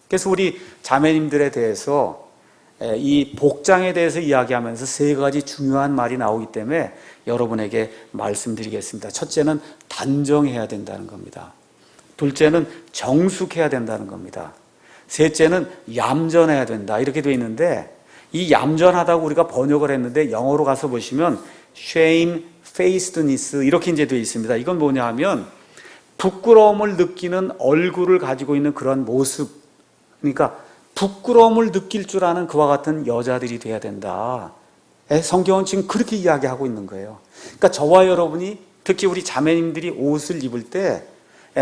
Speaker 1: 그래서 우리 자매님들에 대해서 이 복장에 대해서 이야기하면서 세 가지 중요한 말이 나오기 때문에 여러분에게 말씀드리겠습니다. 첫째는 단정해야 된다는 겁니다. 둘째는 정숙해야 된다는 겁니다. 셋째는 얌전해야 된다 이렇게 되어 있는데 이 얌전하다고 우리가 번역을 했는데 영어로 가서 보시면 shamefacedness 이렇게 이제 되어 있습니다. 이건 뭐냐 하면 부끄러움을 느끼는 얼굴을 가지고 있는 그런 모습, 그러니까 부끄러움을 느낄 줄 아는 그와 같은 여자들이 돼야 된다. 성경은 지금 그렇게 이야기하고 있는 거예요. 그러니까 저와 여러분이 특히 우리 자매님들이 옷을 입을 때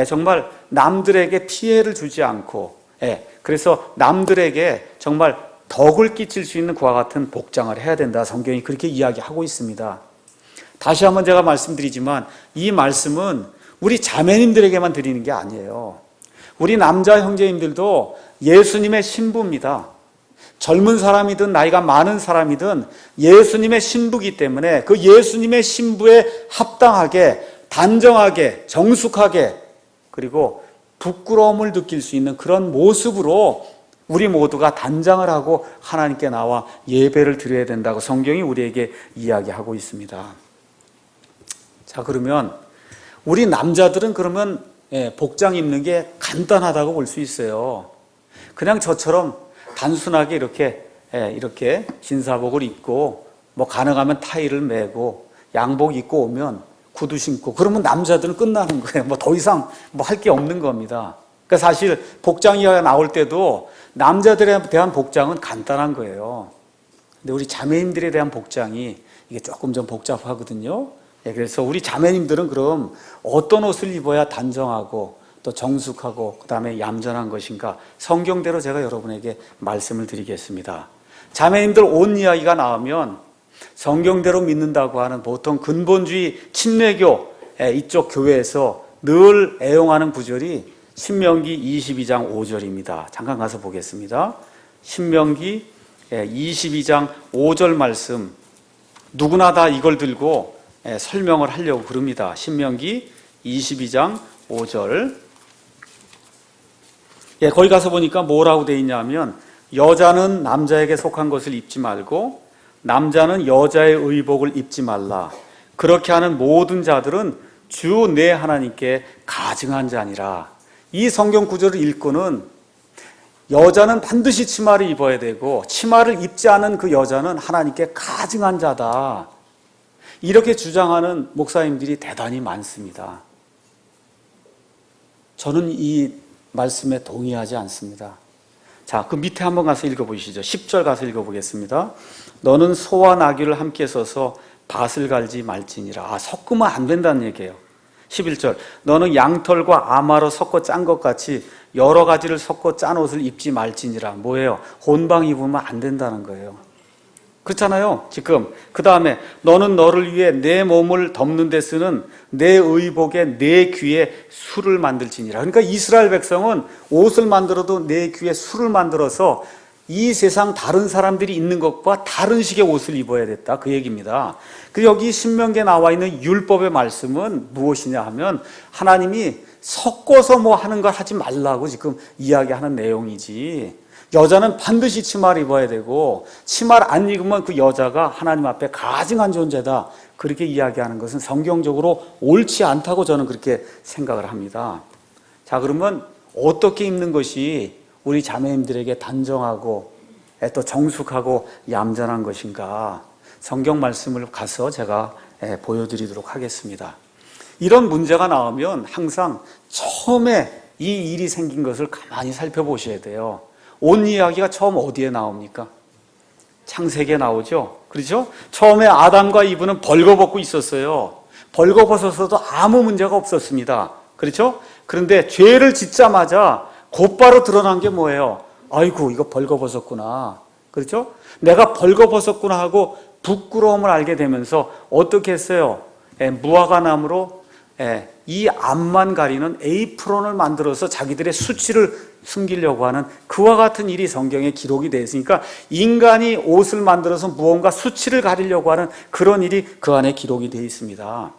Speaker 1: 정말 남들에게 피해를 주지 않고 그래서 남들에게 정말 덕을 끼칠 수 있는 그와 같은 복장을 해야 된다. 성경이 그렇게 이야기하고 있습니다. 다시 한번 제가 말씀드리지만 이 말씀은 우리 자매님들에게만 드리는 게 아니에요. 우리 남자 형제님들도 예수님의 신부입니다. 젊은 사람이든 나이가 많은 사람이든 예수님의 신부이기 때문에 그 예수님의 신부에 합당하게 단정하게 정숙하게 그리고 부끄러움을 느낄 수 있는 그런 모습으로 우리 모두가 단장을 하고 하나님께 나와 예배를 드려야 된다고 성경이 우리에게 이야기하고 있습니다. 자, 그러면 우리 남자들은 그러면 복장 입는 게 간단하다고 볼 수 있어요. 그냥 저처럼 단순하게 이렇게 진사복을 입고 뭐 가능하면 타이를 매고 양복 입고 오면 구두 신고 그러면 남자들은 끝나는 거예요. 뭐 더 이상 뭐 할 게 없는 겁니다. 그러니까 사실 복장 이야기가 나올 때도 남자들에 대한 복장은 간단한 거예요. 근데 우리 자매님들에 대한 복장이 이게 조금 좀 복잡하거든요. 그래서 우리 자매님들은 그럼 어떤 옷을 입어야 단정하고 또 정숙하고 그 다음에 얌전한 것인가 성경대로 제가 여러분에게 말씀을 드리겠습니다. 자매님들 옷 이야기가 나오면 성경대로 믿는다고 하는 보통 근본주의 침례교 이쪽 교회에서 늘 애용하는 구절이 신명기 22장 5절입니다. 잠깐 가서 보겠습니다. 신명기 22장 5절 말씀 누구나 다 이걸 들고 설명을 하려고 그럽니다. 신명기 22장 5절 거기 가서 보니까 뭐라고 되어 있냐면 여자는 남자에게 속한 것을 입지 말고 남자는 여자의 의복을 입지 말라. 그렇게 하는 모든 자들은 주 내 하나님께 가증한 자니라. 이 성경 구절을 읽고는 여자는 반드시 치마를 입어야 되고 치마를 입지 않은 그 여자는 하나님께 가증한 자다. 이렇게 주장하는 목사님들이 대단히 많습니다. 저는 이 말씀에 동의하지 않습니다. 자, 그 밑에 한번 가서 읽어보시죠. 10절 가서 읽어보겠습니다. 너는 소와 나귀를 함께 써서 밭을 갈지 말지니라. 섞으면 안 된다는 얘기예요. 11절 너는 양털과 아마로 섞어 짠 것 같이 여러 가지를 섞어 짠 옷을 입지 말지니라. 뭐예요? 혼방 입으면 안 된다는 거예요. 그렇잖아요. 지금 그 다음에 너는 너를 위해 내 몸을 덮는 데 쓰는 내 의복에 내 귀에 술을 만들지니라. 그러니까 이스라엘 백성은 옷을 만들어도 내 귀에 술을 만들어서 이 세상 다른 사람들이 입는 것과 다른 식의 옷을 입어야 됐다 그 얘기입니다. 그리고 여기 신명기에 나와 있는 율법의 말씀은 무엇이냐 하면 하나님이 섞어서 뭐 하는 걸 하지 말라고 지금 이야기하는 내용이지, 여자는 반드시 치마를 입어야 되고 치마를 안 입으면 그 여자가 하나님 앞에 가증한 존재다 그렇게 이야기하는 것은 성경적으로 옳지 않다고 저는 그렇게 생각을 합니다. 자, 그러면 어떻게 입는 것이 우리 자매님들에게 단정하고 또 정숙하고 얌전한 것인가 성경 말씀을 가서 제가 보여드리도록 하겠습니다. 이런 문제가 나오면 항상 처음에 이 일이 생긴 것을 가만히 살펴보셔야 돼요. 옷 이야기가 처음 어디에 나옵니까? 창세기에 나오죠. 그렇죠? 처음에 아담과 이브는 벌거벗고 있었어요. 벌거벗어서도 아무 문제가 없었습니다. 그렇죠? 그런데 죄를 짓자마자 곧바로 드러난 게 뭐예요? 아이고, 이거 벌거벗었구나. 그렇죠? 내가 벌거벗었구나 하고 부끄러움을 알게 되면서 어떻게 했어요? 무화과 나무로 이 앞만 가리는 에이프론을 만들어서 자기들의 수치를 숨기려고 하는 그와 같은 일이 성경에 기록이 되어 있으니까 인간이 옷을 만들어서 무언가 수치를 가리려고 하는 그런 일이 그 안에 기록이 되어 있습니다.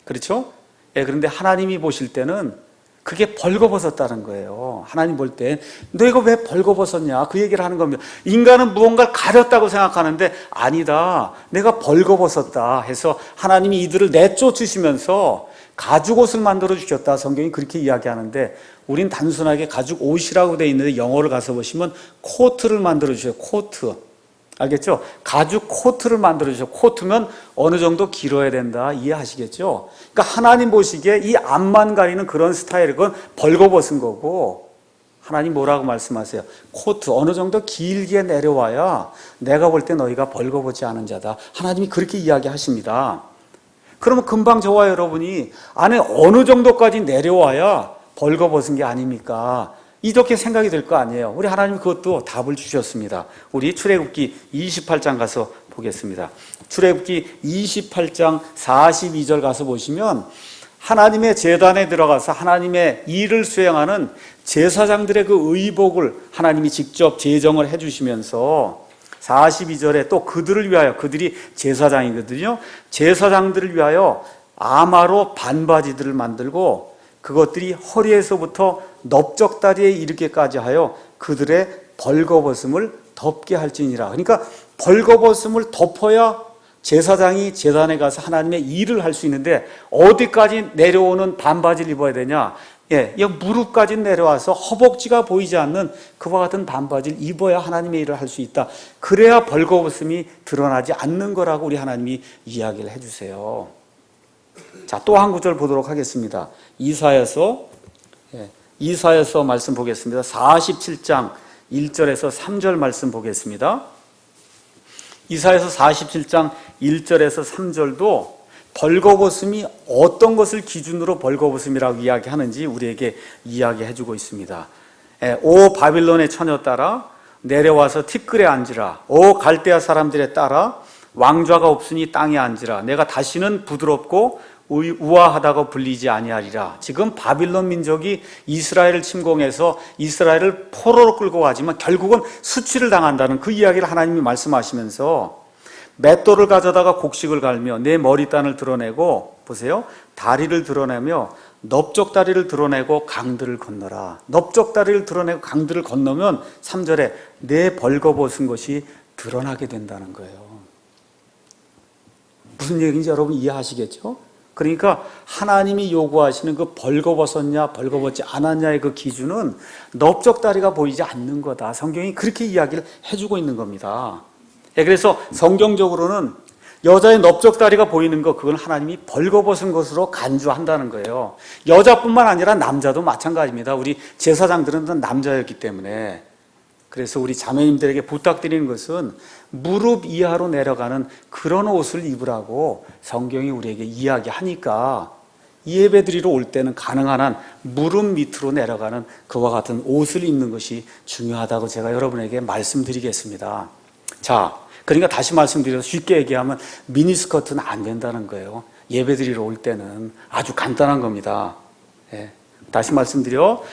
Speaker 1: 그렇죠? 그런데 하나님이 보실 때는 그게 벌거벗었다는 거예요. 하나님 볼 때 너 이거 왜 벌거벗었냐 그 얘기를 하는 겁니다. 인간은 무언가를 가렸다고 생각하는데 아니다, 내가 벌거벗었다 해서 하나님이 이들을 내쫓으시면서 가죽옷을 만들어 주셨다. 성경이 그렇게 이야기하는데 우린 단순하게 가죽 옷이라고 되어 있는데 영어를 가서 보시면 코트를 만들어 주셔요. 코트. 알겠죠? 가죽 코트를 만들어 주셔요. 코트면 어느 정도 길어야 된다. 이해하시겠죠? 그러니까 하나님 보시기에 이 앞만 가리는 그런 스타일, 그건 벌거벗은 거고, 하나님 뭐라고 말씀하세요? 코트 어느 정도 길게 내려와야 내가 볼 때 너희가 벌거벗지 않은 자다. 하나님이 그렇게 이야기하십니다. 그러면 금방 저와 여러분이 안에 어느 정도까지 내려와야 벌거벗은 게 아닙니까? 이렇게 생각이 될 거 아니에요. 우리 하나님 그것도 답을 주셨습니다. 우리 출애굽기 28장 가서 보겠습니다. 출애굽기 28장 42절 가서 보시면 하나님의 제단에 들어가서 하나님의 일을 수행하는 제사장들의 그 의복을 하나님이 직접 제정을 해주시면서 42절에 또 그들을 위하여, 그들이 제사장이거든요. 제사장들을 위하여 아마로 반바지들을 만들고 그것들이 허리에서부터 넓적다리에 이르게까지 하여 그들의 벌거벗음을 덮게 할지니라. 그러니까 벌거벗음을 덮어야 제사장이 제단에 가서 하나님의 일을 할 수 있는데 어디까지 내려오는 반바지를 입어야 되냐? 이 무릎까지 내려와서 허벅지가 보이지 않는 그와 같은 반바지를 입어야 하나님의 일을 할 수 있다. 그래야 벌거벗음이 드러나지 않는 거라고 우리 하나님이 이야기를 해주세요. 자, 또 한 구절 보도록 하겠습니다. 이사야서 말씀 보겠습니다. 47장 1절에서 3절 말씀 보겠습니다. 이사야서 47장 1절에서 3절도 벌거벗음이 어떤 것을 기준으로 벌거벗음이라고 이야기하는지 우리에게 이야기해주고 있습니다. 오 바빌론의 처녀 따라 내려와서 티끌에 앉으라. 오 갈대아 사람들의 따라 왕좌가 없으니 땅에 앉으라. 내가 다시는 부드럽고 우아하다고 불리지 아니하리라. 지금 바빌론 민족이 이스라엘을 침공해서 이스라엘을 포로로 끌고 가지만 결국은 수치를 당한다는 그 이야기를 하나님이 말씀하시면서 맷돌을 가져다가 곡식을 갈며 내 머리단을 드러내고, 보세요, 다리를 드러내며 넓적다리를 드러내고 강들을 건너라. 넓적다리를 드러내고 강들을 건너면 3절에 내 벌거벗은 것이 드러나게 된다는 거예요. 무슨 얘기인지 여러분 이해하시겠죠? 그러니까 하나님이 요구하시는 그 벌거벗었냐 벌거벗지 않았냐의 그 기준은 넓적다리가 보이지 않는 거다. 성경이 그렇게 이야기를 해주고 있는 겁니다. 그래서 성경적으로는 여자의 넓적다리가 보이는 것, 그건 하나님이 벌거벗은 것으로 간주한다는 거예요. 여자뿐만 아니라 남자도 마찬가지입니다. 우리 제사장들은 다 남자였기 때문에. 그래서 우리 자매님들에게 부탁드리는 것은 무릎 이하로 내려가는 그런 옷을 입으라고 성경이 우리에게 이야기하니까 예배 드리러 올 때는 가능한 한 무릎 밑으로 내려가는 그와 같은 옷을 입는 것이 중요하다고 제가 여러분에게 말씀드리겠습니다. 자, 그러니까 다시 말씀드려서 쉽게 얘기하면 미니스커트는 안 된다는 거예요. 예배 드리러 올 때는 아주 간단한 겁니다. 다시 말씀드려,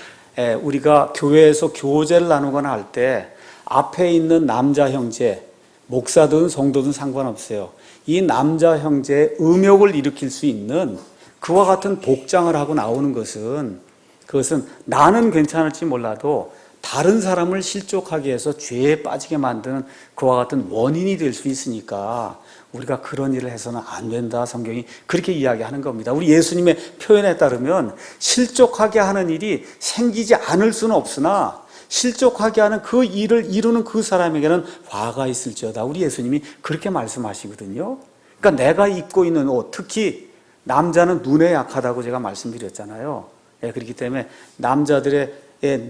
Speaker 1: 우리가 교회에서 교제를 나누거나 할 때 앞에 있는 남자 형제, 목사든 성도든 상관없어요. 이 남자 형제의 음욕을 일으킬 수 있는 그와 같은 복장을 하고 나오는 것은, 그것은 나는 괜찮을지 몰라도 다른 사람을 실족하게 해서 죄에 빠지게 만드는 그와 같은 원인이 될 수 있으니까 우리가 그런 일을 해서는 안 된다. 성경이 그렇게 이야기하는 겁니다. 우리 예수님의 표현에 따르면 실족하게 하는 일이 생기지 않을 수는 없으나 실족하게 하는 그 일을 이루는 그 사람에게는 화가 있을지어다. 우리 예수님이 그렇게 말씀하시거든요. 그러니까 내가 입고 있는 옷, 특히 남자는 눈에 약하다고 제가 말씀드렸잖아요. 그렇기 때문에 남자들의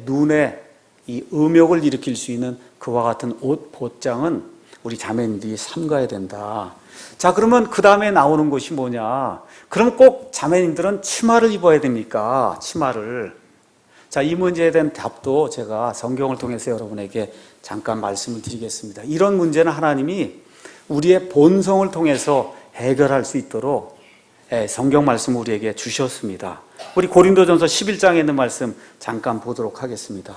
Speaker 1: 눈에 이 음욕을 일으킬 수 있는 그와 같은 옷, 복장은 우리 자매님들이 삼가야 된다. 자, 그러면 그 다음에 나오는 것이 뭐냐? 그럼 꼭 자매님들은 치마를 입어야 됩니까? 치마를. 자, 이 문제에 대한 답도 제가 성경을 통해서 여러분에게 잠깐 말씀을 드리겠습니다. 이런 문제는 하나님이 우리의 본성을 통해서 해결할 수 있도록 성경 말씀을 우리에게 주셨습니다. 우리 고린도전서 11장에 있는 말씀 잠깐 보도록 하겠습니다.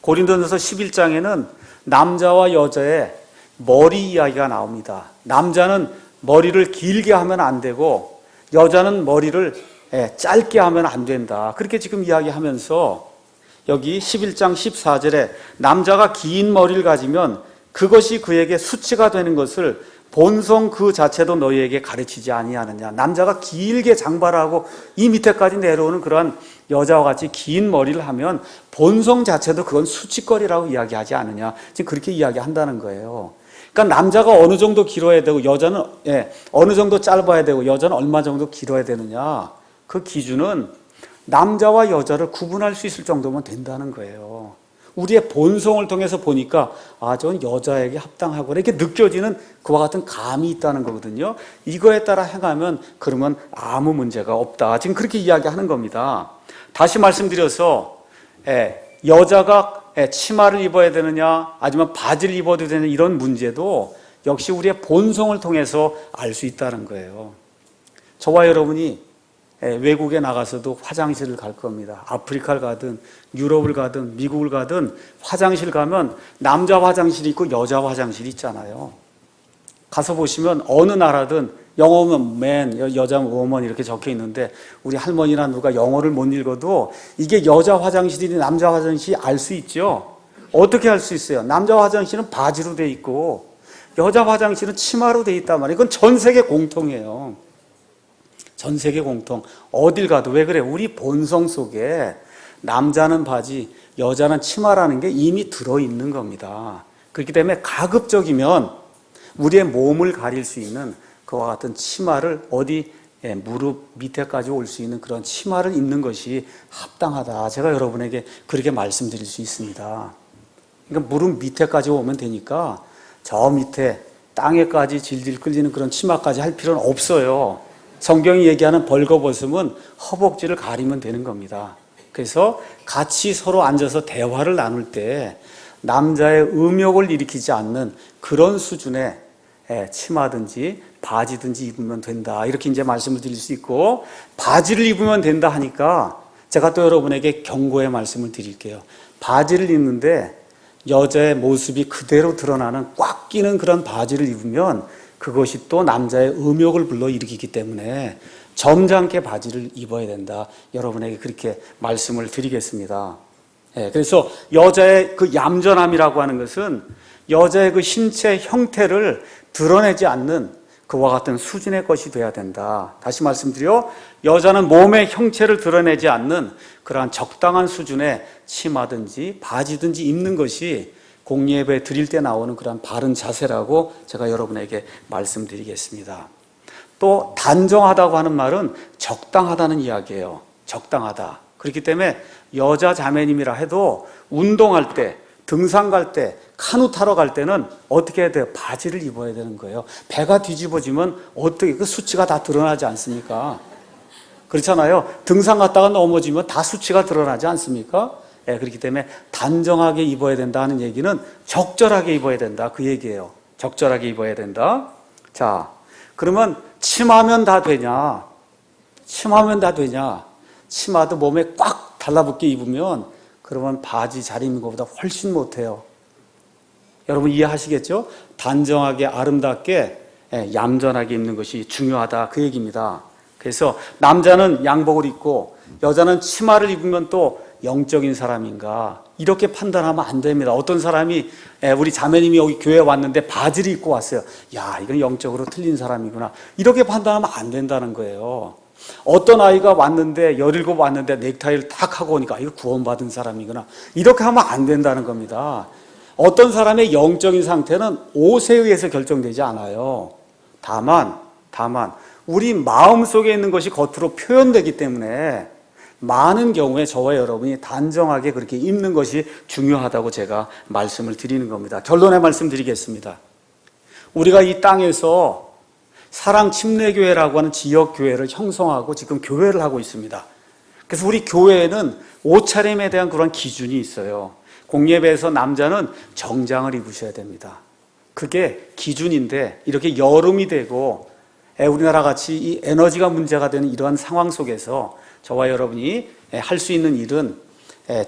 Speaker 1: 고린도전서 11장에는 남자와 여자의 머리 이야기가 나옵니다. 남자는 머리를 길게 하면 안 되고 여자는 머리를 짧게 하면 안 된다. 그렇게 지금 이야기하면서 여기 11장 14절에 남자가 긴 머리를 가지면 그것이 그에게 수치가 되는 것을 본성 그 자체도 너희에게 가르치지 아니하느냐. 남자가 길게 장발하고 이 밑에까지 내려오는 그러한 여자와 같이 긴 머리를 하면 본성 자체도 그건 수치거리라고 이야기하지 않느냐. 지금 그렇게 이야기한다는 거예요. 그러니까 남자가 어느 정도 길어야 되고 여자는 어느 정도 짧아야 되고 여자는 얼마 정도 길어야 되느냐. 그 기준은 남자와 여자를 구분할 수 있을 정도면 된다는 거예요. 우리의 본성을 통해서 보니까 저건 여자에게 합당하고 이렇게 느껴지는 그와 같은 감이 있다는 거거든요. 이거에 따라 행하면 그러면 아무 문제가 없다. 지금 그렇게 이야기하는 겁니다. 다시 말씀드려서 여자가 치마를 입어야 되느냐 아니면 바지를 입어도 되느냐 이런 문제도 역시 우리의 본성을 통해서 알 수 있다는 거예요. 저와 여러분이 외국에 나가서도 화장실을 갈 겁니다. 아프리카를 가든 유럽을 가든 미국을 가든 화장실 가면 남자 화장실이 있고 여자 화장실이 있잖아요. 가서 보시면 어느 나라든 영어면 man, 여자면 woman 이렇게 적혀 있는데 우리 할머니나 누가 영어를 못 읽어도 이게 여자 화장실이니 남자 화장실이 알 수 있죠. 어떻게 알 수 있어요? 남자 화장실은 바지로 돼 있고 여자 화장실은 치마로 돼 있단 말이에요. 이건 전 세계 공통이에요. 전 세계 공통. 어딜 가도. 왜 그래? 우리 본성 속에 남자는 바지, 여자는 치마라는 게 이미 들어있는 겁니다. 그렇기 때문에 가급적이면 우리의 몸을 가릴 수 있는 그와 같은 치마를 무릎 밑에까지 올 수 있는 그런 치마를 입는 것이 합당하다. 제가 여러분에게 그렇게 말씀드릴 수 있습니다. 그러니까 무릎 밑에까지 오면 되니까 저 밑에 땅에까지 질질 끌리는 그런 치마까지 할 필요는 없어요. 성경이 얘기하는 벌거벗음은 허벅지를 가리면 되는 겁니다. 그래서 같이 서로 앉아서 대화를 나눌 때 남자의 음욕을 일으키지 않는 그런 수준의 치마든지 바지든지 입으면 된다. 이렇게 이제 말씀을 드릴 수 있고, 바지를 입으면 된다 하니까 제가 또 여러분에게 경고의 말씀을 드릴게요. 바지를 입는데 여자의 모습이 그대로 드러나는 꽉 끼는 그런 바지를 입으면 그것이 또 남자의 음욕을 불러일으키기 때문에 점잖게 바지를 입어야 된다. 여러분에게 그렇게 말씀을 드리겠습니다. 그래서 여자의 그 얌전함이라고 하는 것은 여자의 그 신체 형태를 드러내지 않는 그와 같은 수준의 것이 돼야 된다. 다시 말씀드려, 여자는 몸의 형체를 드러내지 않는 그러한 적당한 수준의 치마든지 바지든지 입는 것이 공예배 드릴 때 나오는 그런 바른 자세라고 제가 여러분에게 말씀드리겠습니다. 또 단정하다고 하는 말은 적당하다는 이야기예요. 적당하다. 그렇기 때문에 여자 자매님이라 해도 운동할 때, 등산 갈 때, 카누 타러 갈 때는 어떻게 해야 돼요? 바지를 입어야 되는 거예요. 배가 뒤집어지면 어떻게 그 수치가 다 드러나지 않습니까? 그렇잖아요. 등산 갔다가 넘어지면 다 수치가 드러나지 않습니까? 그렇기 때문에 단정하게 입어야 된다는 얘기는 적절하게 입어야 된다. 그 얘기예요. 적절하게 입어야 된다. 자, 그러면 치마면 다 되냐? 치마면 다 되냐? 치마도 몸에 꽉 달라붙게 입으면 그러면 바지 잘 입는 것보다 훨씬 못해요. 여러분 이해하시겠죠? 단정하게 아름답게 얌전하게 입는 것이 중요하다. 그 얘기입니다. 그래서 남자는 양복을 입고 여자는 치마를 입으면 또 영적인 사람인가 이렇게 판단하면 안 됩니다. 어떤 사람이 우리 자매님이 여기 교회에 왔는데 바지를 입고 왔어요. 야, 이건 영적으로 틀린 사람이구나. 이렇게 판단하면 안 된다는 거예요. 어떤 아이가 왔는데 17 왔는데 넥타이를 탁 하고 오니까 이거 구원받은 사람이구나. 이렇게 하면 안 된다는 겁니다. 어떤 사람의 영적인 상태는 옷에 의해서 결정되지 않아요. 다만 우리 마음속에 있는 것이 겉으로 표현되기 때문에 많은 경우에 저와 여러분이 단정하게 그렇게 입는 것이 중요하다고 제가 말씀을 드리는 겁니다. 결론의 말씀 드리겠습니다. 우리가 이 땅에서 사랑 침례교회라고 하는 지역교회를 형성하고 지금 교회를 하고 있습니다. 그래서 우리 교회에는 옷차림에 대한 그런 기준이 있어요. 공예배에서 남자는 정장을 입으셔야 됩니다. 그게 기준인데 이렇게 여름이 되고 우리나라 같이 이 에너지가 문제가 되는 이러한 상황 속에서 저와 여러분이 할 수 있는 일은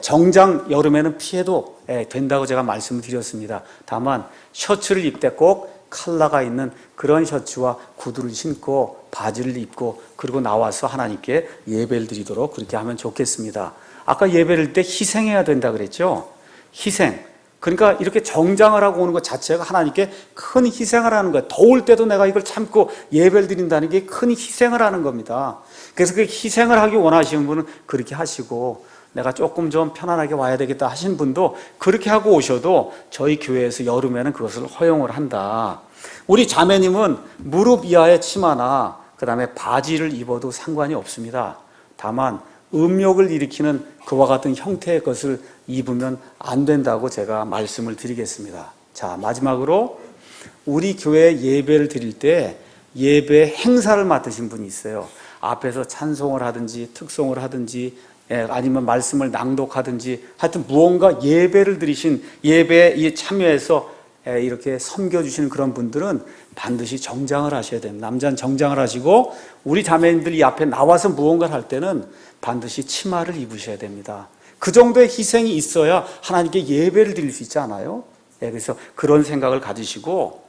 Speaker 1: 정장 여름에는 피해도 된다고 제가 말씀을 드렸습니다. 다만 셔츠를 입을 때 꼭 컬러가 있는 그런 셔츠와 구두를 신고 바지를 입고 그리고 나와서 하나님께 예배를 드리도록 그렇게 하면 좋겠습니다. 아까 예배를 드릴 때 희생해야 된다 그랬죠? 희생. 그러니까 이렇게 정장을 하고 오는 것 자체가 하나님께 큰 희생을 하는 거예요. 더울 때도 내가 이걸 참고 예배를 드린다는 게 큰 희생을 하는 겁니다. 그래서 그 희생을 하기 원하시는 분은 그렇게 하시고, 내가 조금 좀 편안하게 와야 되겠다 하신 분도 그렇게 하고 오셔도 저희 교회에서 여름에는 그것을 허용을 한다. 우리 자매님은 무릎 이하의 치마나 그 다음에 바지를 입어도 상관이 없습니다. 다만 음욕을 일으키는 그와 같은 형태의 것을 입으면 안 된다고 제가 말씀을 드리겠습니다. 자, 마지막으로 우리 교회 예배를 드릴 때 예배 행사를 맡으신 분이 있어요. 앞에서 찬송을 하든지 특송을 하든지 아니면 말씀을 낭독하든지 하여튼 무언가 예배를 드리신 예배에 참여해서 이렇게 섬겨주시는 그런 분들은 반드시 정장을 하셔야 됩니다. 남자는 정장을 하시고 우리 자매님들이 앞에 나와서 무언가를 할 때는 반드시 치마를 입으셔야 됩니다. 그 정도의 희생이 있어야 하나님께 예배를 드릴 수 있지 않아요? 그래서 그런 생각을 가지시고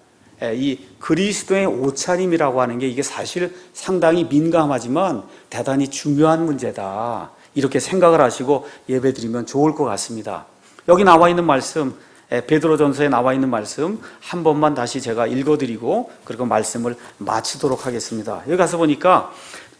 Speaker 1: 이 그리스도의 옷차림이라고 하는 게 이게 사실 상당히 민감하지만 대단히 중요한 문제다. 이렇게 생각을 하시고 예배 드리면 좋을 것 같습니다. 여기 나와 있는 말씀, 베드로전서에 나와 있는 말씀 한 번만 다시 제가 읽어드리고 그리고 말씀을 마치도록 하겠습니다. 여기 가서 보니까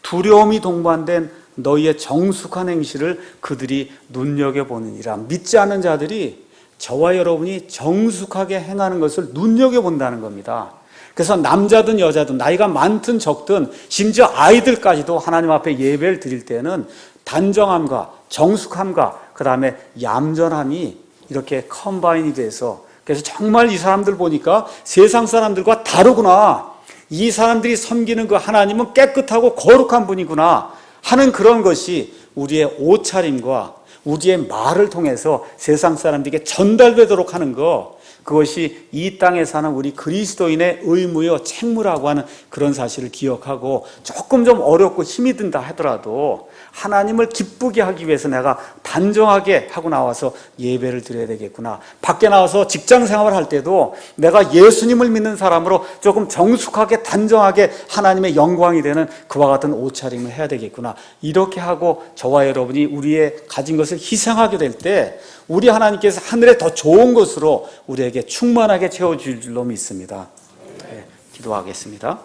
Speaker 1: 두려움이 동반된 너희의 정숙한 행실을 그들이 눈여겨보느니라. 믿지 않는 자들이 저와 여러분이 정숙하게 행하는 것을 눈여겨본다는 겁니다. 그래서 남자든 여자든 나이가 많든 적든 심지어 아이들까지도 하나님 앞에 예배를 드릴 때는 단정함과 정숙함과 그 다음에 얌전함이 이렇게 컴바인이 돼서, 그래서 정말 이 사람들 보니까 세상 사람들과 다르구나, 이 사람들이 섬기는 그 하나님은 깨끗하고 거룩한 분이구나 하는 그런 것이 우리의 옷차림과 우리의 말을 통해서 세상 사람들에게 전달되도록 하는 것, 그것이 이 땅에 사는 우리 그리스도인의 의무요 책무라고 하는 그런 사실을 기억하고, 조금 좀 어렵고 힘이 든다 하더라도 하나님을 기쁘게 하기 위해서 내가 단정하게 하고 나와서 예배를 드려야 되겠구나. 밖에 나와서 직장 생활을 할 때도 내가 예수님을 믿는 사람으로 조금 정숙하게 단정하게 하나님의 영광이 되는 그와 같은 옷차림을 해야 되겠구나. 이렇게 하고 저와 여러분이 우리의 가진 것을 희생하게 될 때 우리 하나님께서 하늘에 더 좋은 것으로 우리에게 충만하게 채워줄 줄로 믿습니다. 네, 기도하겠습니다.